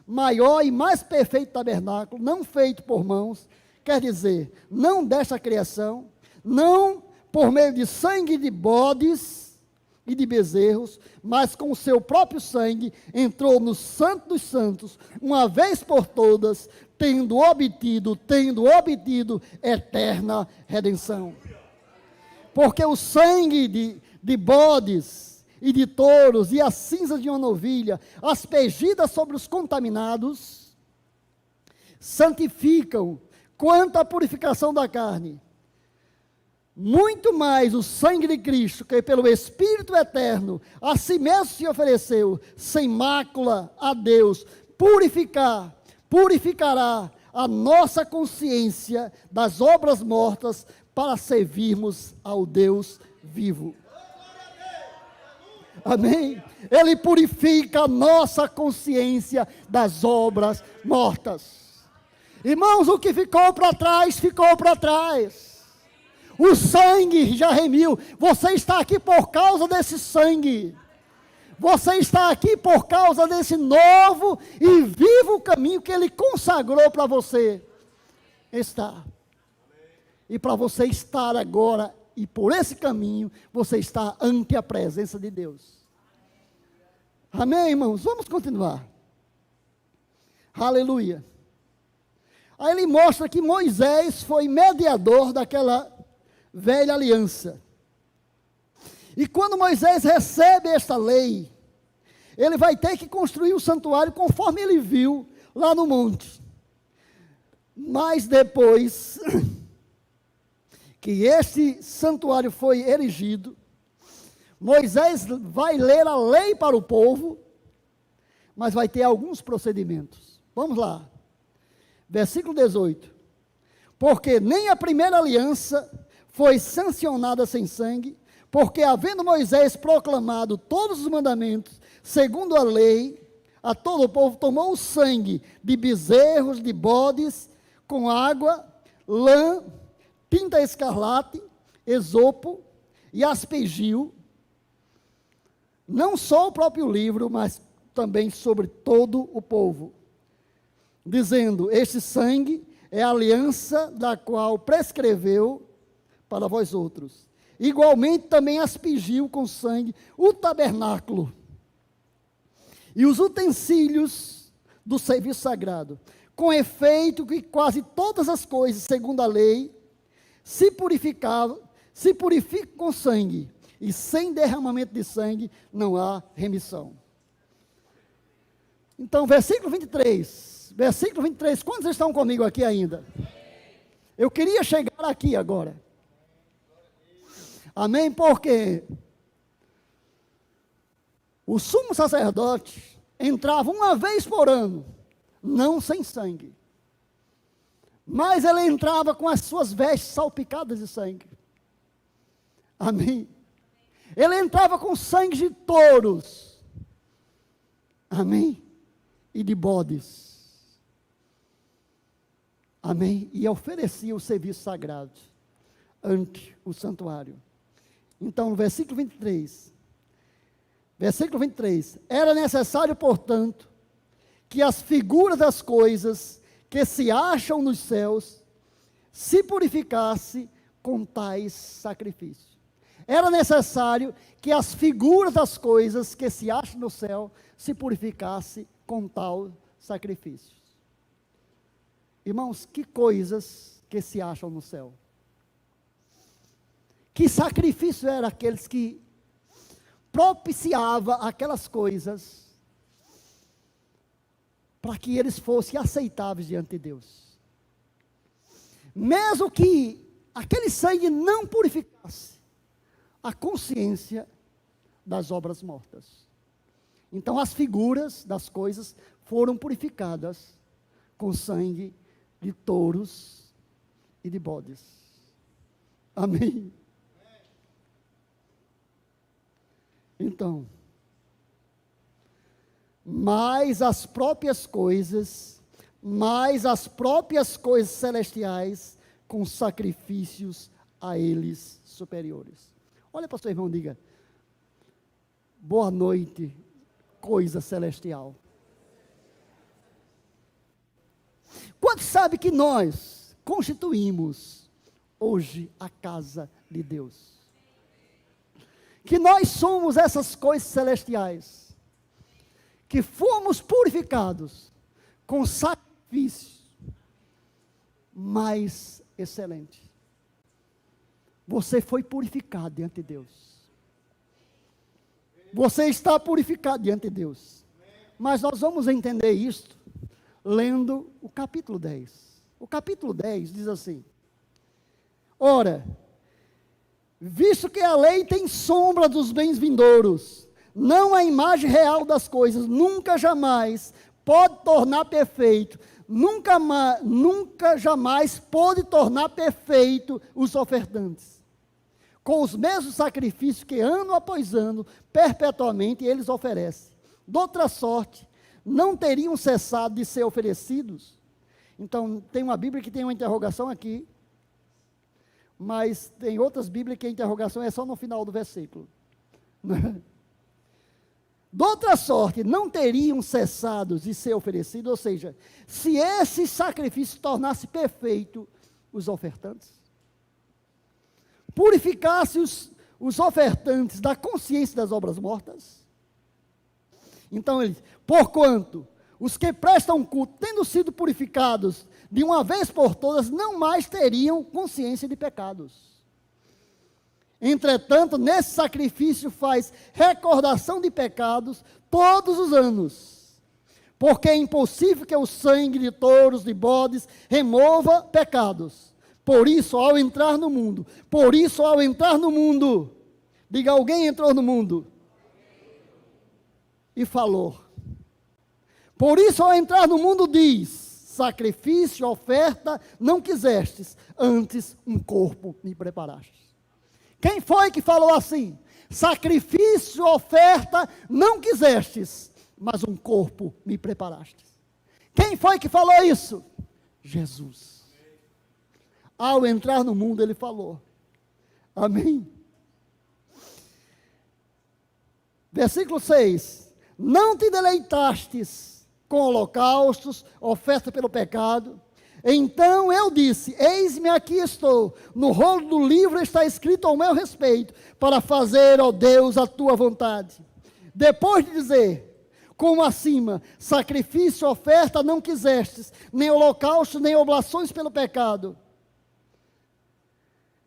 [SPEAKER 2] maior e mais perfeito tabernáculo, não feito por mãos, quer dizer, não desta criação, não por meio de sangue de bodes e de bezerros, mas com o seu próprio sangue, entrou no Santo dos Santos, uma vez por todas, tendo obtido eterna redenção. Porque o sangue de bodes e de touros, e a cinza de uma novilha, aspergidas sobre os contaminados, santificam quanto à purificação da carne. Muito mais o sangue de Cristo, que pelo Espírito eterno, a si mesmo se ofereceu, sem mácula a Deus, purificará a nossa consciência das obras mortas, para servirmos ao Deus vivo. Amém? Ele purifica a nossa consciência das obras mortas. Irmãos, o que ficou para trás, ficou para trás. O sangue já remiu. Você está aqui por causa desse sangue. Você está aqui por causa desse novo e vivo caminho que Ele consagrou para você. Está. E para você estar agora, e por esse caminho, você está ante a presença de Deus. Amém, irmãos? Vamos continuar. Aleluia. Aí ele mostra que Moisés foi mediador daquela velha aliança. E quando Moisés recebe esta lei, ele vai ter que construir o santuário conforme ele viu lá no monte. Mas depois que este santuário foi erigido, Moisés vai ler a lei para o povo, mas vai ter alguns procedimentos. Vamos lá. Versículo 18. Porque nem a primeira aliança foi sancionada sem sangue, porque havendo Moisés proclamado todos os mandamentos, segundo a lei, a todo o povo tomou o sangue de bezerros, de bodes, com água, lã, tinta escarlate, esopo, e aspergiu, não só o próprio livro, mas também sobre todo o povo, dizendo: este sangue é a aliança da qual prescreveu para vós outros. Igualmente também aspergiu com sangue o tabernáculo e os utensílios do serviço sagrado, com efeito que quase todas as coisas, segundo a lei, se purificam com sangue, e sem derramamento de sangue não há remissão. Então, versículo 23, quantos estão comigo aqui ainda? Eu queria chegar aqui agora. Amém? Porque o sumo sacerdote entrava uma vez por ano, não sem sangue, mas ele entrava com as suas vestes salpicadas de sangue. Amém? Ele entrava com sangue de touros. Amém? E de bodes. Amém? E oferecia o serviço sagrado ante o santuário. Então, no versículo 23, era necessário, portanto, que as figuras das coisas que se acham nos céus se purificasse com tais sacrifícios. Era necessário que as figuras das coisas que se acham no céu se purificasse com tal sacrifício. Irmãos, que coisas que se acham no céu? Que sacrifício eram aqueles que propiciava aquelas coisas para que eles fossem aceitáveis diante de Deus? Mesmo que aquele sangue não purificasse a consciência das obras mortas. Então as figuras das coisas foram purificadas com sangue de touros e de bodes. Amém? Então, mas as próprias coisas celestiais com sacrifícios a eles superiores. Olha para o seu irmão e diga: boa noite, coisa celestial. Quantos sabe que nós constituímos hoje a casa de Deus? Que nós somos essas coisas celestiais, que fomos purificados com sacrifício mais excelente. Você foi purificado diante de Deus. Você está purificado diante de Deus. Mas nós vamos entender isto lendo o capítulo 10. O capítulo 10 diz assim: ora, visto que a lei tem sombra dos bens vindouros, não a imagem real das coisas, nunca jamais pode tornar perfeito, nunca jamais pode tornar perfeito os ofertantes, com os mesmos sacrifícios que ano após ano, perpetuamente eles oferecem. De outra sorte, não teriam cessado de ser oferecidos. Então, tem uma Bíblia que tem uma interrogação aqui, mas tem outras Bíblias que a interrogação é só no final do versículo. De outra sorte, não teriam cessado de ser oferecidos, ou seja, se esse sacrifício tornasse perfeito os ofertantes, purificasse os ofertantes da consciência das obras mortas. Então ele diz: porquanto os que prestam culto, tendo sido purificados de uma vez por todas, não mais teriam consciência de pecados. Entretanto, nesse sacrifício faz recordação de pecados todos os anos, porque é impossível que o sangue de touros, de bodes, remova pecados. Por isso, ao entrar no mundo, diga: alguém entrou no mundo e falou. Por isso, ao entrar no mundo, diz: sacrifício, oferta, não quisestes, antes um corpo me preparastes. Quem foi que falou assim? Sacrifício, oferta, não quisestes, mas um corpo me preparastes. Quem foi que falou isso? Jesus. Ao entrar no mundo, ele falou. Amém? Versículo 6. Não te deleitastes com holocaustos, oferta pelo pecado. Então eu disse, eis-me aqui estou, no rolo do livro está escrito ao meu respeito, para fazer, ó Deus, a tua vontade. Depois de dizer, como acima, sacrifício, oferta não quisestes, nem holocausto, nem oblações pelo pecado,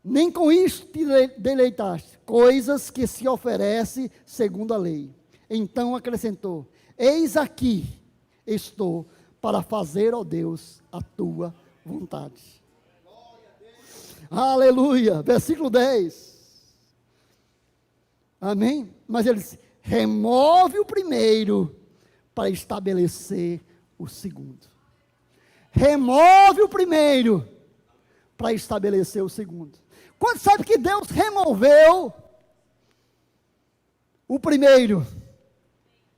[SPEAKER 2] nem com isto te deleitaste, coisas que se oferece segundo a lei. Então acrescentou, eis aqui estou, para fazer, ó Deus, a tua vontade. Aleluia. Versículo 10. Amém? Mas ele disse, remove o primeiro, para estabelecer o segundo. Remove o primeiro, para estabelecer o segundo. Quando sabe que Deus removeu o primeiro,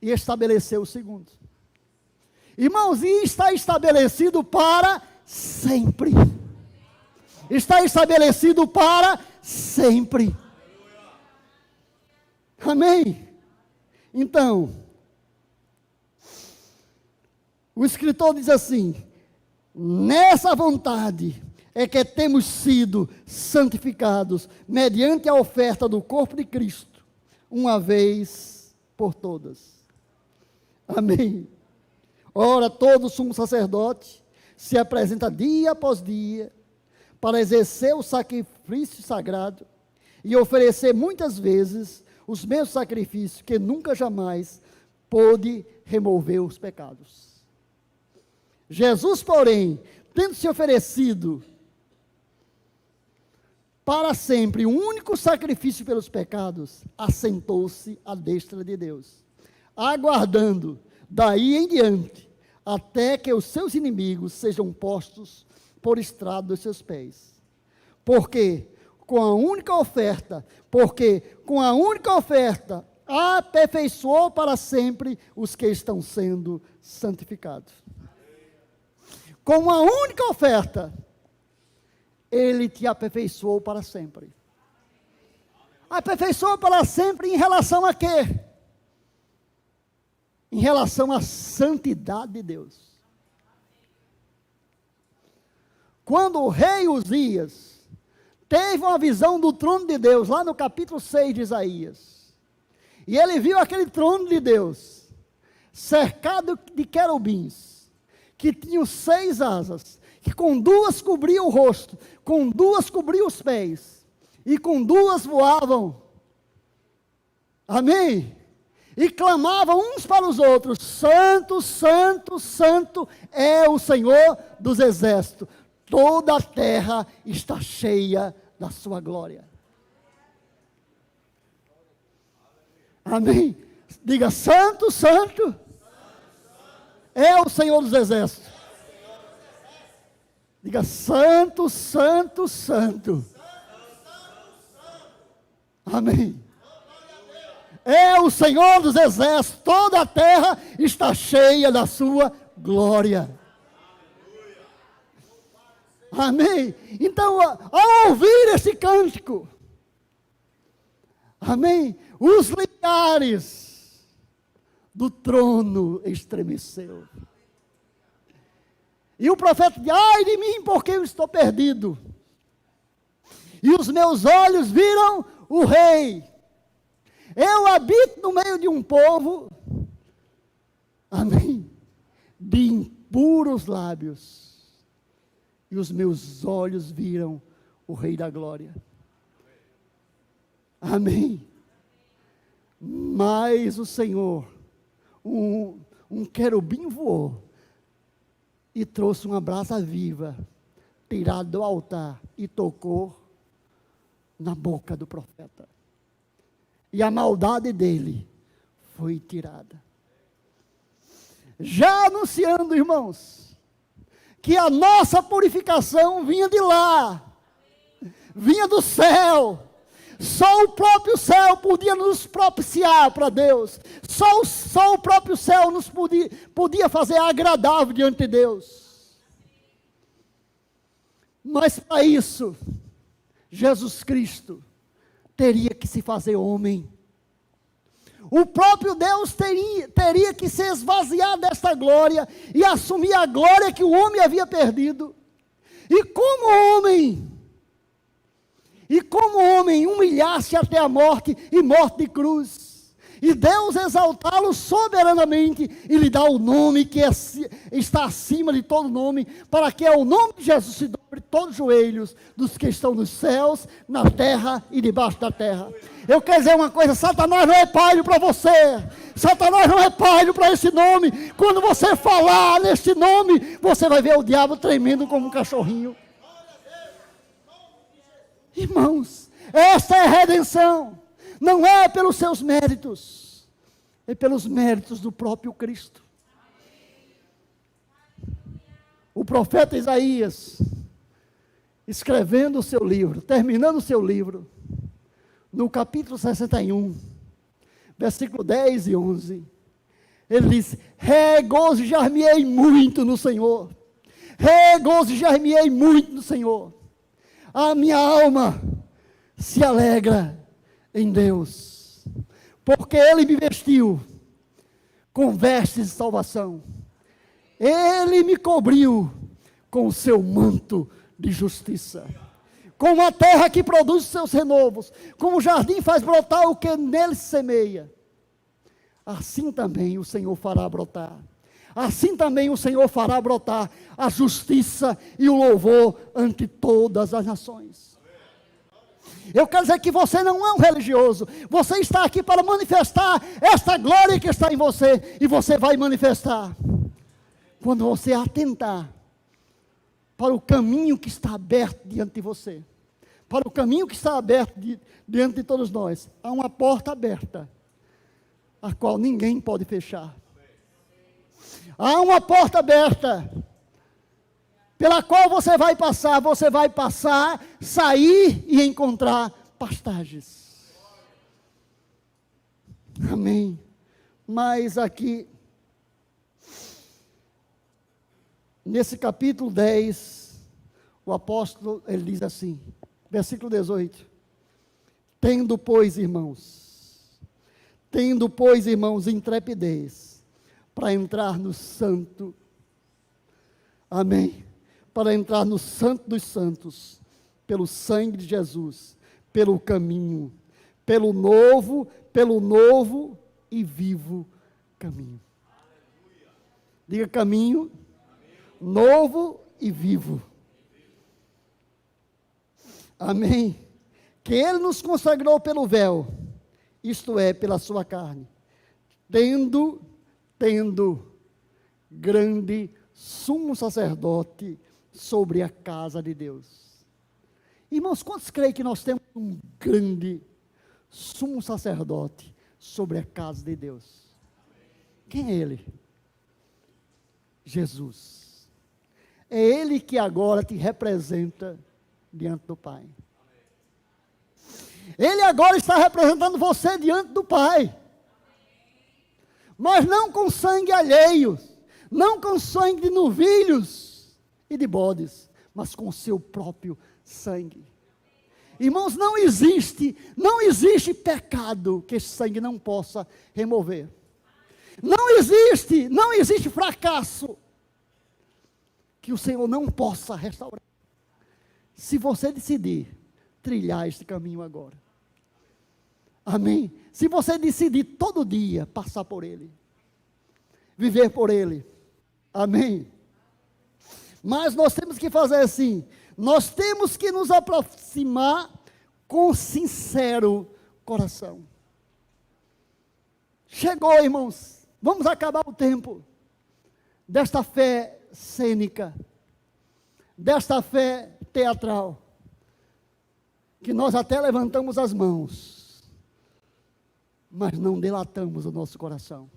[SPEAKER 2] e estabeleceu o segundo? Irmãos, e está estabelecido para sempre. Está estabelecido para sempre. Amém? Então, o escritor diz assim, nessa vontade é que temos sido santificados mediante a oferta do corpo de Cristo, uma vez por todas. Amém? Ora, todo sumo sacerdote se apresenta dia após dia para exercer o sacrifício sagrado e oferecer muitas vezes os mesmos sacrifícios que nunca jamais pôde remover os pecados. Jesus, porém, tendo se oferecido para sempre um único sacrifício pelos pecados, assentou-se à destra de Deus, aguardando daí em diante, até que os seus inimigos sejam postos por estrado dos seus pés. Porque com a única oferta aperfeiçoou para sempre os que estão sendo santificados. Com uma única oferta, ele te aperfeiçoou para sempre. Aperfeiçoou para sempre em relação a quê? Em relação à santidade de Deus. Quando o rei Uzias teve uma visão do trono de Deus, lá no capítulo 6 de Isaías, e ele viu aquele trono de Deus, cercado de querubins, que tinham 6 asas, que com 2 cobriam o rosto, com 2 cobriam os pés, e com 2 voavam. Amém? E clamavam uns para os outros, santo, santo, santo é o Senhor dos exércitos, toda a terra está cheia da sua glória. Amém? Diga, santo, santo é o Senhor dos exércitos. Diga, santo, santo, santo. Amém. É o Senhor dos exércitos, toda a terra está cheia da sua glória. Amém? Então, ao ouvir esse cântico, amém? Os limiares do trono estremeceu. E o profeta disse, ai de mim, porque eu estou perdido. E os meus olhos viram o rei. Eu habito no meio de um povo, amém, de impuros lábios, e os meus olhos viram o Rei da Glória. Amém. Mas o Senhor, um querubim voou e trouxe uma brasa viva, tirada do altar, e tocou na boca do profeta. E a maldade dele foi tirada. Já anunciando, irmãos, que a nossa purificação vinha de lá, vinha do céu. Só o próprio céu podia nos propiciar para Deus. Só o próprio céu nos podia fazer agradável diante de Deus. Mas para isso, Jesus Cristo teria que se fazer homem. O próprio Deus teria que se esvaziar desta glória e assumir a glória que o homem havia perdido. E como homem humilhar-se até a morte e morte de cruz. E Deus exaltá-lo soberanamente e lhe dar o nome que está acima de todo nome, para que ao nome de Jesus se dobre todos os joelhos dos que estão nos céus, na terra e debaixo da terra. Eu quero dizer uma coisa: Satanás não é páreo para você. Satanás não é páreo para esse nome. Quando você falar nesse nome, você vai ver o diabo tremendo como um cachorrinho. Irmãos, esta é a redenção. Não é pelos seus méritos, é pelos méritos do próprio Cristo. O profeta Isaías, escrevendo o seu livro, terminando o seu livro, no capítulo 61, versículo 10 e 11, ele diz: regozijar-me-ei muito no Senhor, regozijar-me-ei muito no Senhor, a minha alma se alegra em Deus, porque Ele me vestiu com vestes de salvação, Ele me cobriu com o seu manto de justiça, como a terra que produz os seus renovos, como o jardim faz brotar o que nele se semeia, assim também o Senhor fará brotar, assim também o Senhor fará brotar a justiça e o louvor ante todas as nações. Eu quero dizer que você não é um religioso, você está aqui para manifestar esta glória que está em você, e você vai manifestar quando você atentar para o caminho que está aberto diante de você, para o caminho que está aberto diante de todos nós. Há uma porta aberta, a qual ninguém pode fechar. Há uma porta aberta, pela qual você vai passar, sair e encontrar pastagens. Amém. Mas aqui, nesse capítulo 10, o apóstolo, ele diz assim, versículo 18: tendo, pois, irmãos, intrepidez para entrar no santo, amém, para entrar no santo dos santos, pelo sangue de Jesus, pelo caminho, pelo novo e vivo caminho. Diga: caminho novo e vivo. Amém. Que Ele nos consagrou pelo véu, isto é, pela sua carne, tendo grande sumo sacerdote sobre a casa de Deus. Irmãos, quantos creem que nós temos um grande sumo sacerdote sobre a casa de Deus? Quem é Ele? Jesus. É Ele que agora te representa diante do Pai. Ele agora está representando você diante do Pai. Mas não com sangue alheio, não com sangue de novilhos e de bodes, mas com o seu próprio sangue. Irmãos, não existe pecado que esse sangue não possa remover. Não existe fracasso que o Senhor não possa restaurar. Se você decidir trilhar este caminho agora. Amém? Se você decidir todo dia passar por ele, viver por ele. Amém? Mas nós temos que fazer assim, nós temos que nos aproximar com sincero coração. Chegou, irmãos, vamos acabar o tempo desta fé cênica, desta fé teatral, que nós até levantamos as mãos, mas não dilatamos o nosso coração.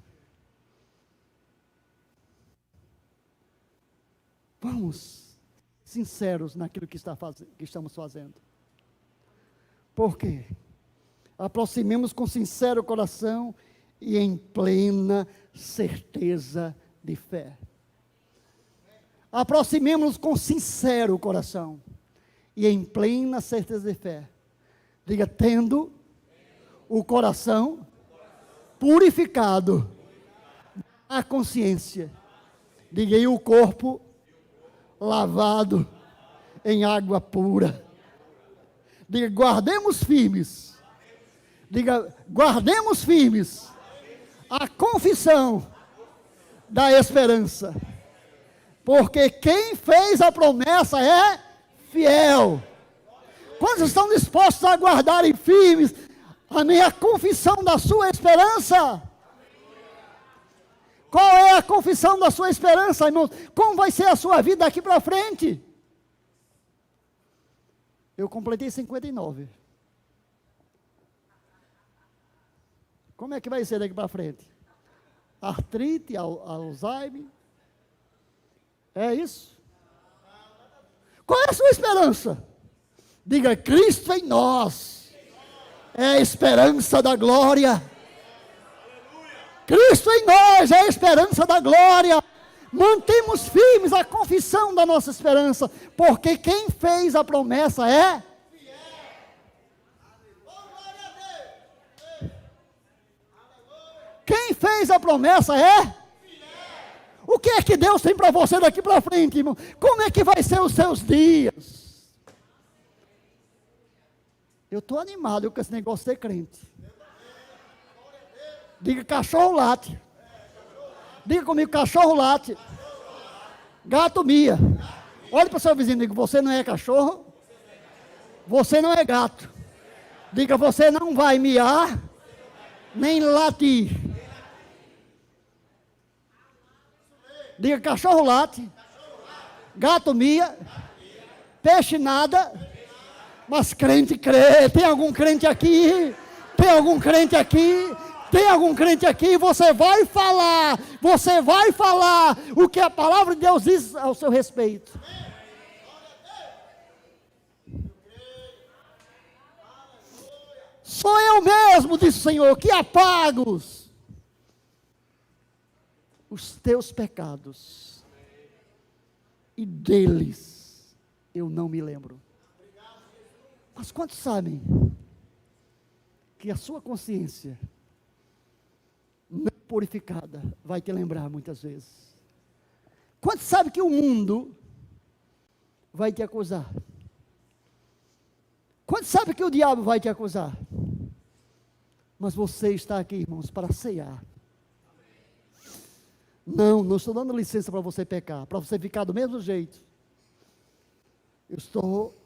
[SPEAKER 2] Vamos sejamos sinceros naquilo que estamos fazendo. Por quê? Aproximemos com sincero coração e em plena certeza de fé. Aproximemos-nos com sincero coração e em plena certeza de fé. Diga, tendo o coração purificado, a consciência. Diga, e o corpo lavado em água pura. Diga, guardemos firmes. Diga, guardemos firmes a confissão da esperança. Porque quem fez a promessa é fiel. Quantos estão dispostos a guardarem firmes a confissão da sua esperança? Qual é a confissão da sua esperança, irmãos? Como vai ser a sua vida daqui para frente? Eu completei 59. Como é que vai ser daqui para frente? Artrite, Alzheimer? É isso? Qual é a sua esperança? Diga, Cristo em nós é a esperança da glória. Cristo em nós é a esperança da glória. Mantemos firmes a confissão da nossa esperança, porque quem fez a promessa é quem fez a promessa é o que é que Deus tem para você daqui para frente, irmão? Como é que vai ser os seus dias? Eu estou animado com esse negócio de ser crente. Diga, cachorro late. Diga comigo, cachorro late. Gato mia. Olhe para o seu vizinho e diga, você não é cachorro, você não é gato. Diga, você não vai miar, nem latir. Diga, cachorro late, gato mia, peixe nada, mas crente crê. Tem algum crente aqui? Tem algum crente aqui? Tem algum crente aqui? Você vai falar o que a palavra de Deus diz ao seu respeito. Sou eu mesmo, disse o Senhor, que apago os teus pecados, e deles eu não me lembro. Mas quantos sabem que a sua consciência não purificada vai te lembrar muitas vezes? Quantos sabem que o mundo vai te acusar? Quantos sabem que o diabo vai te acusar? Mas você está aqui, irmãos, para cear. Não estou dando licença para você pecar, para você ficar do mesmo jeito. Eu estou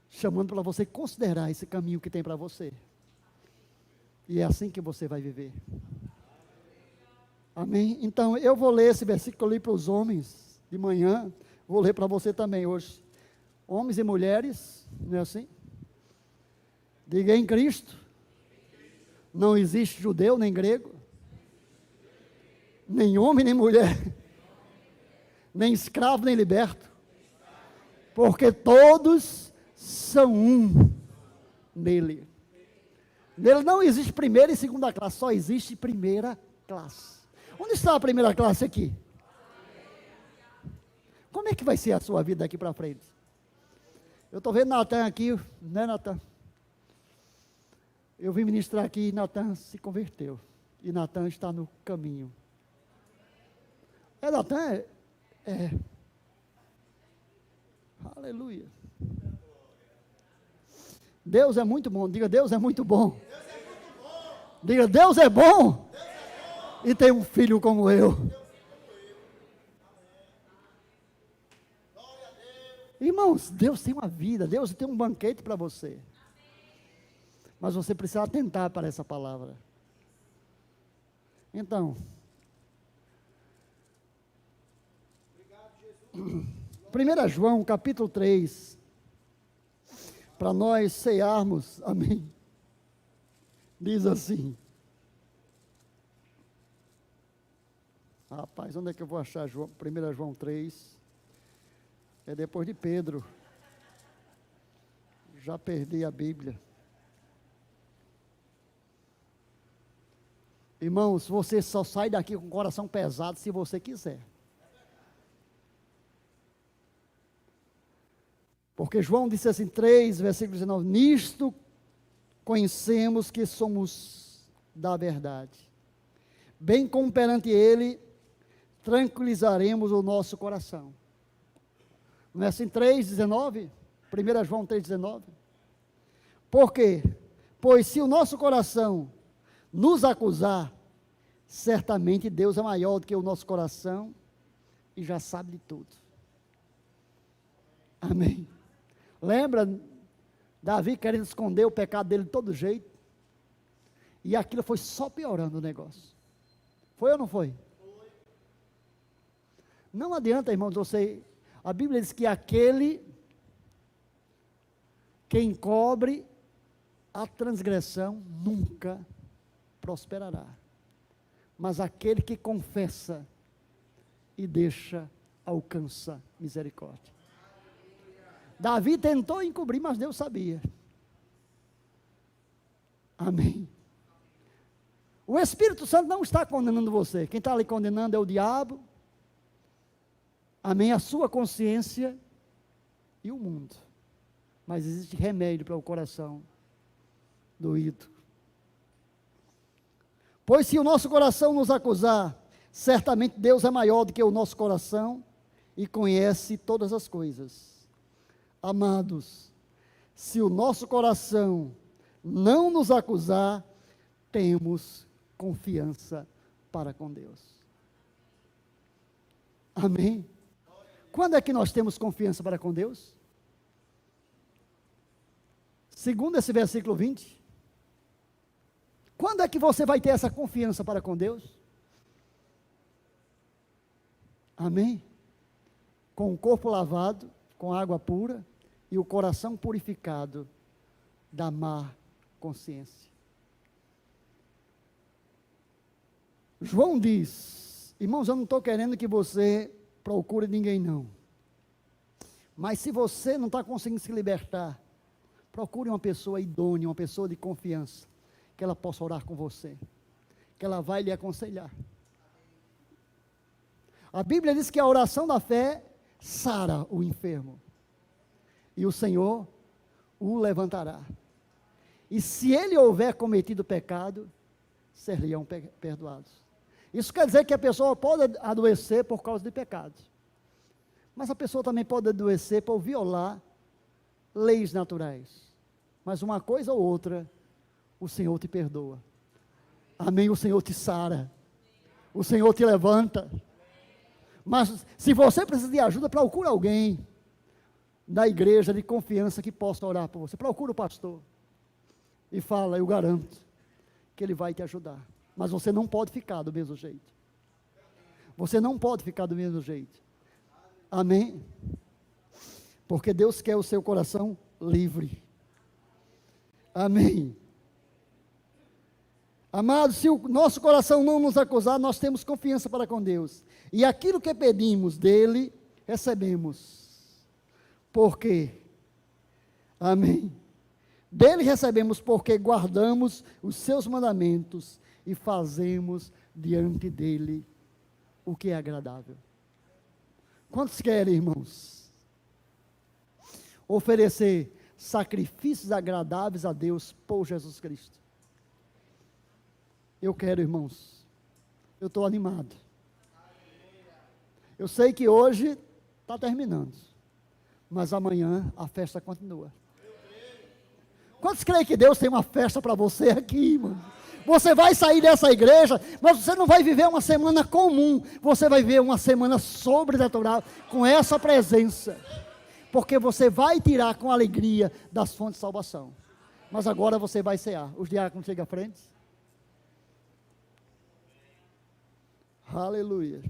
[SPEAKER 2] chamando para você considerar esse caminho que tem para você. E é assim que você vai viver. Amém? Então, eu vou ler esse versículo ali para os homens de manhã. Vou ler para você também hoje. Homens e mulheres, não é assim? Diga, em Cristo não existe judeu nem grego, nem homem nem mulher, nem escravo nem liberto, porque todos são um nele. Nele não existe primeira e segunda classe, só existe primeira classe. Onde está a primeira classe aqui? Como é que vai ser a sua vida daqui para frente? Eu estou vendo Natan aqui, né, Natan? Eu vim ministrar aqui e Natan se converteu. E Natan está no caminho. Natan é. Aleluia. Deus é muito bom. Diga, Deus é muito bom. Diga, Deus é bom. E tem um filho como eu. Irmãos, Deus tem uma vida, Deus tem um banquete para você. Mas você precisa atentar para essa palavra. Então, 1 João capítulo 3, para nós cearmos, amém, diz assim, rapaz, onde é que eu vou achar 1 João 3, É depois de Pedro. Já perdi a Bíblia. Irmãos, você só sai daqui com o coração pesado se você quiser. Porque João disse assim, 3, versículo 19, nisto conhecemos que somos da verdade. Bem como perante ele, tranquilizaremos o nosso coração. Não é assim 3,19? 1 João 3,19? Por quê? Pois se o nosso coração nos acusar, certamente Deus é maior do que o nosso coração e já sabe de tudo. Amém. Lembra Davi querendo esconder o pecado dele de todo jeito? E aquilo foi só piorando o negócio. Foi ou não foi? Foi. Não adianta, irmãos, você... A Bíblia diz que aquele que encobre a transgressão nunca prosperará. Mas aquele que confessa e deixa, alcança misericórdia. Davi tentou encobrir, mas Deus sabia. Amém. O Espírito Santo não está condenando você. Quem está ali condenando é o diabo. Amém. A sua consciência e o mundo. Mas existe remédio para o coração doído. Pois se o nosso coração nos acusar, certamente Deus é maior do que o nosso coração e conhece todas as coisas. Amados, se o nosso coração não nos acusar, temos confiança para com Deus. Amém? Quando é que nós temos confiança para com Deus? Segundo esse versículo 20. Quando é que você vai ter essa confiança para com Deus? Amém? Com o corpo lavado, com água pura e o coração purificado da má consciência. João diz, irmãos, eu não estou querendo que você procure ninguém não, mas se você não está conseguindo se libertar, procure uma pessoa idônea, uma pessoa de confiança, que ela possa orar com você, que ela vai lhe aconselhar. A Bíblia diz que a oração da fé sara o enfermo, e o Senhor o levantará. E se ele houver cometido pecado, seriam perdoados. Isso quer dizer que a pessoa pode adoecer por causa de pecados, mas a pessoa também pode adoecer por violar leis naturais. Mas uma coisa ou outra, o Senhor te perdoa. Amém? O Senhor te sara. O Senhor te levanta. Mas se você precisa de ajuda, procura alguém da igreja de confiança que possa orar por você. Procura o pastor e fala, eu garanto que ele vai te ajudar. Mas você não pode ficar do mesmo jeito. Você não pode ficar do mesmo jeito. Amém? Porque Deus quer o seu coração livre. Amém. Amados, se o nosso coração não nos acusar, nós temos confiança para com Deus. E aquilo que pedimos dele, recebemos. Por quê? Amém. Dele recebemos porque guardamos os seus mandamentos e fazemos diante dele o que é agradável. Quantos querem, irmãos, oferecer sacrifícios agradáveis a Deus por Jesus Cristo? Eu quero, irmãos. Eu estou animado. Eu sei que hoje está terminando, mas amanhã a festa continua. Quantos creem que Deus tem uma festa para você aqui, irmão? Você vai sair dessa igreja, mas você não vai viver uma semana comum, você vai viver uma semana sobrenatural com essa presença, porque você vai tirar com alegria das fontes de salvação. Mas agora você vai cear. Os diáconos chegam à frente. Aleluia.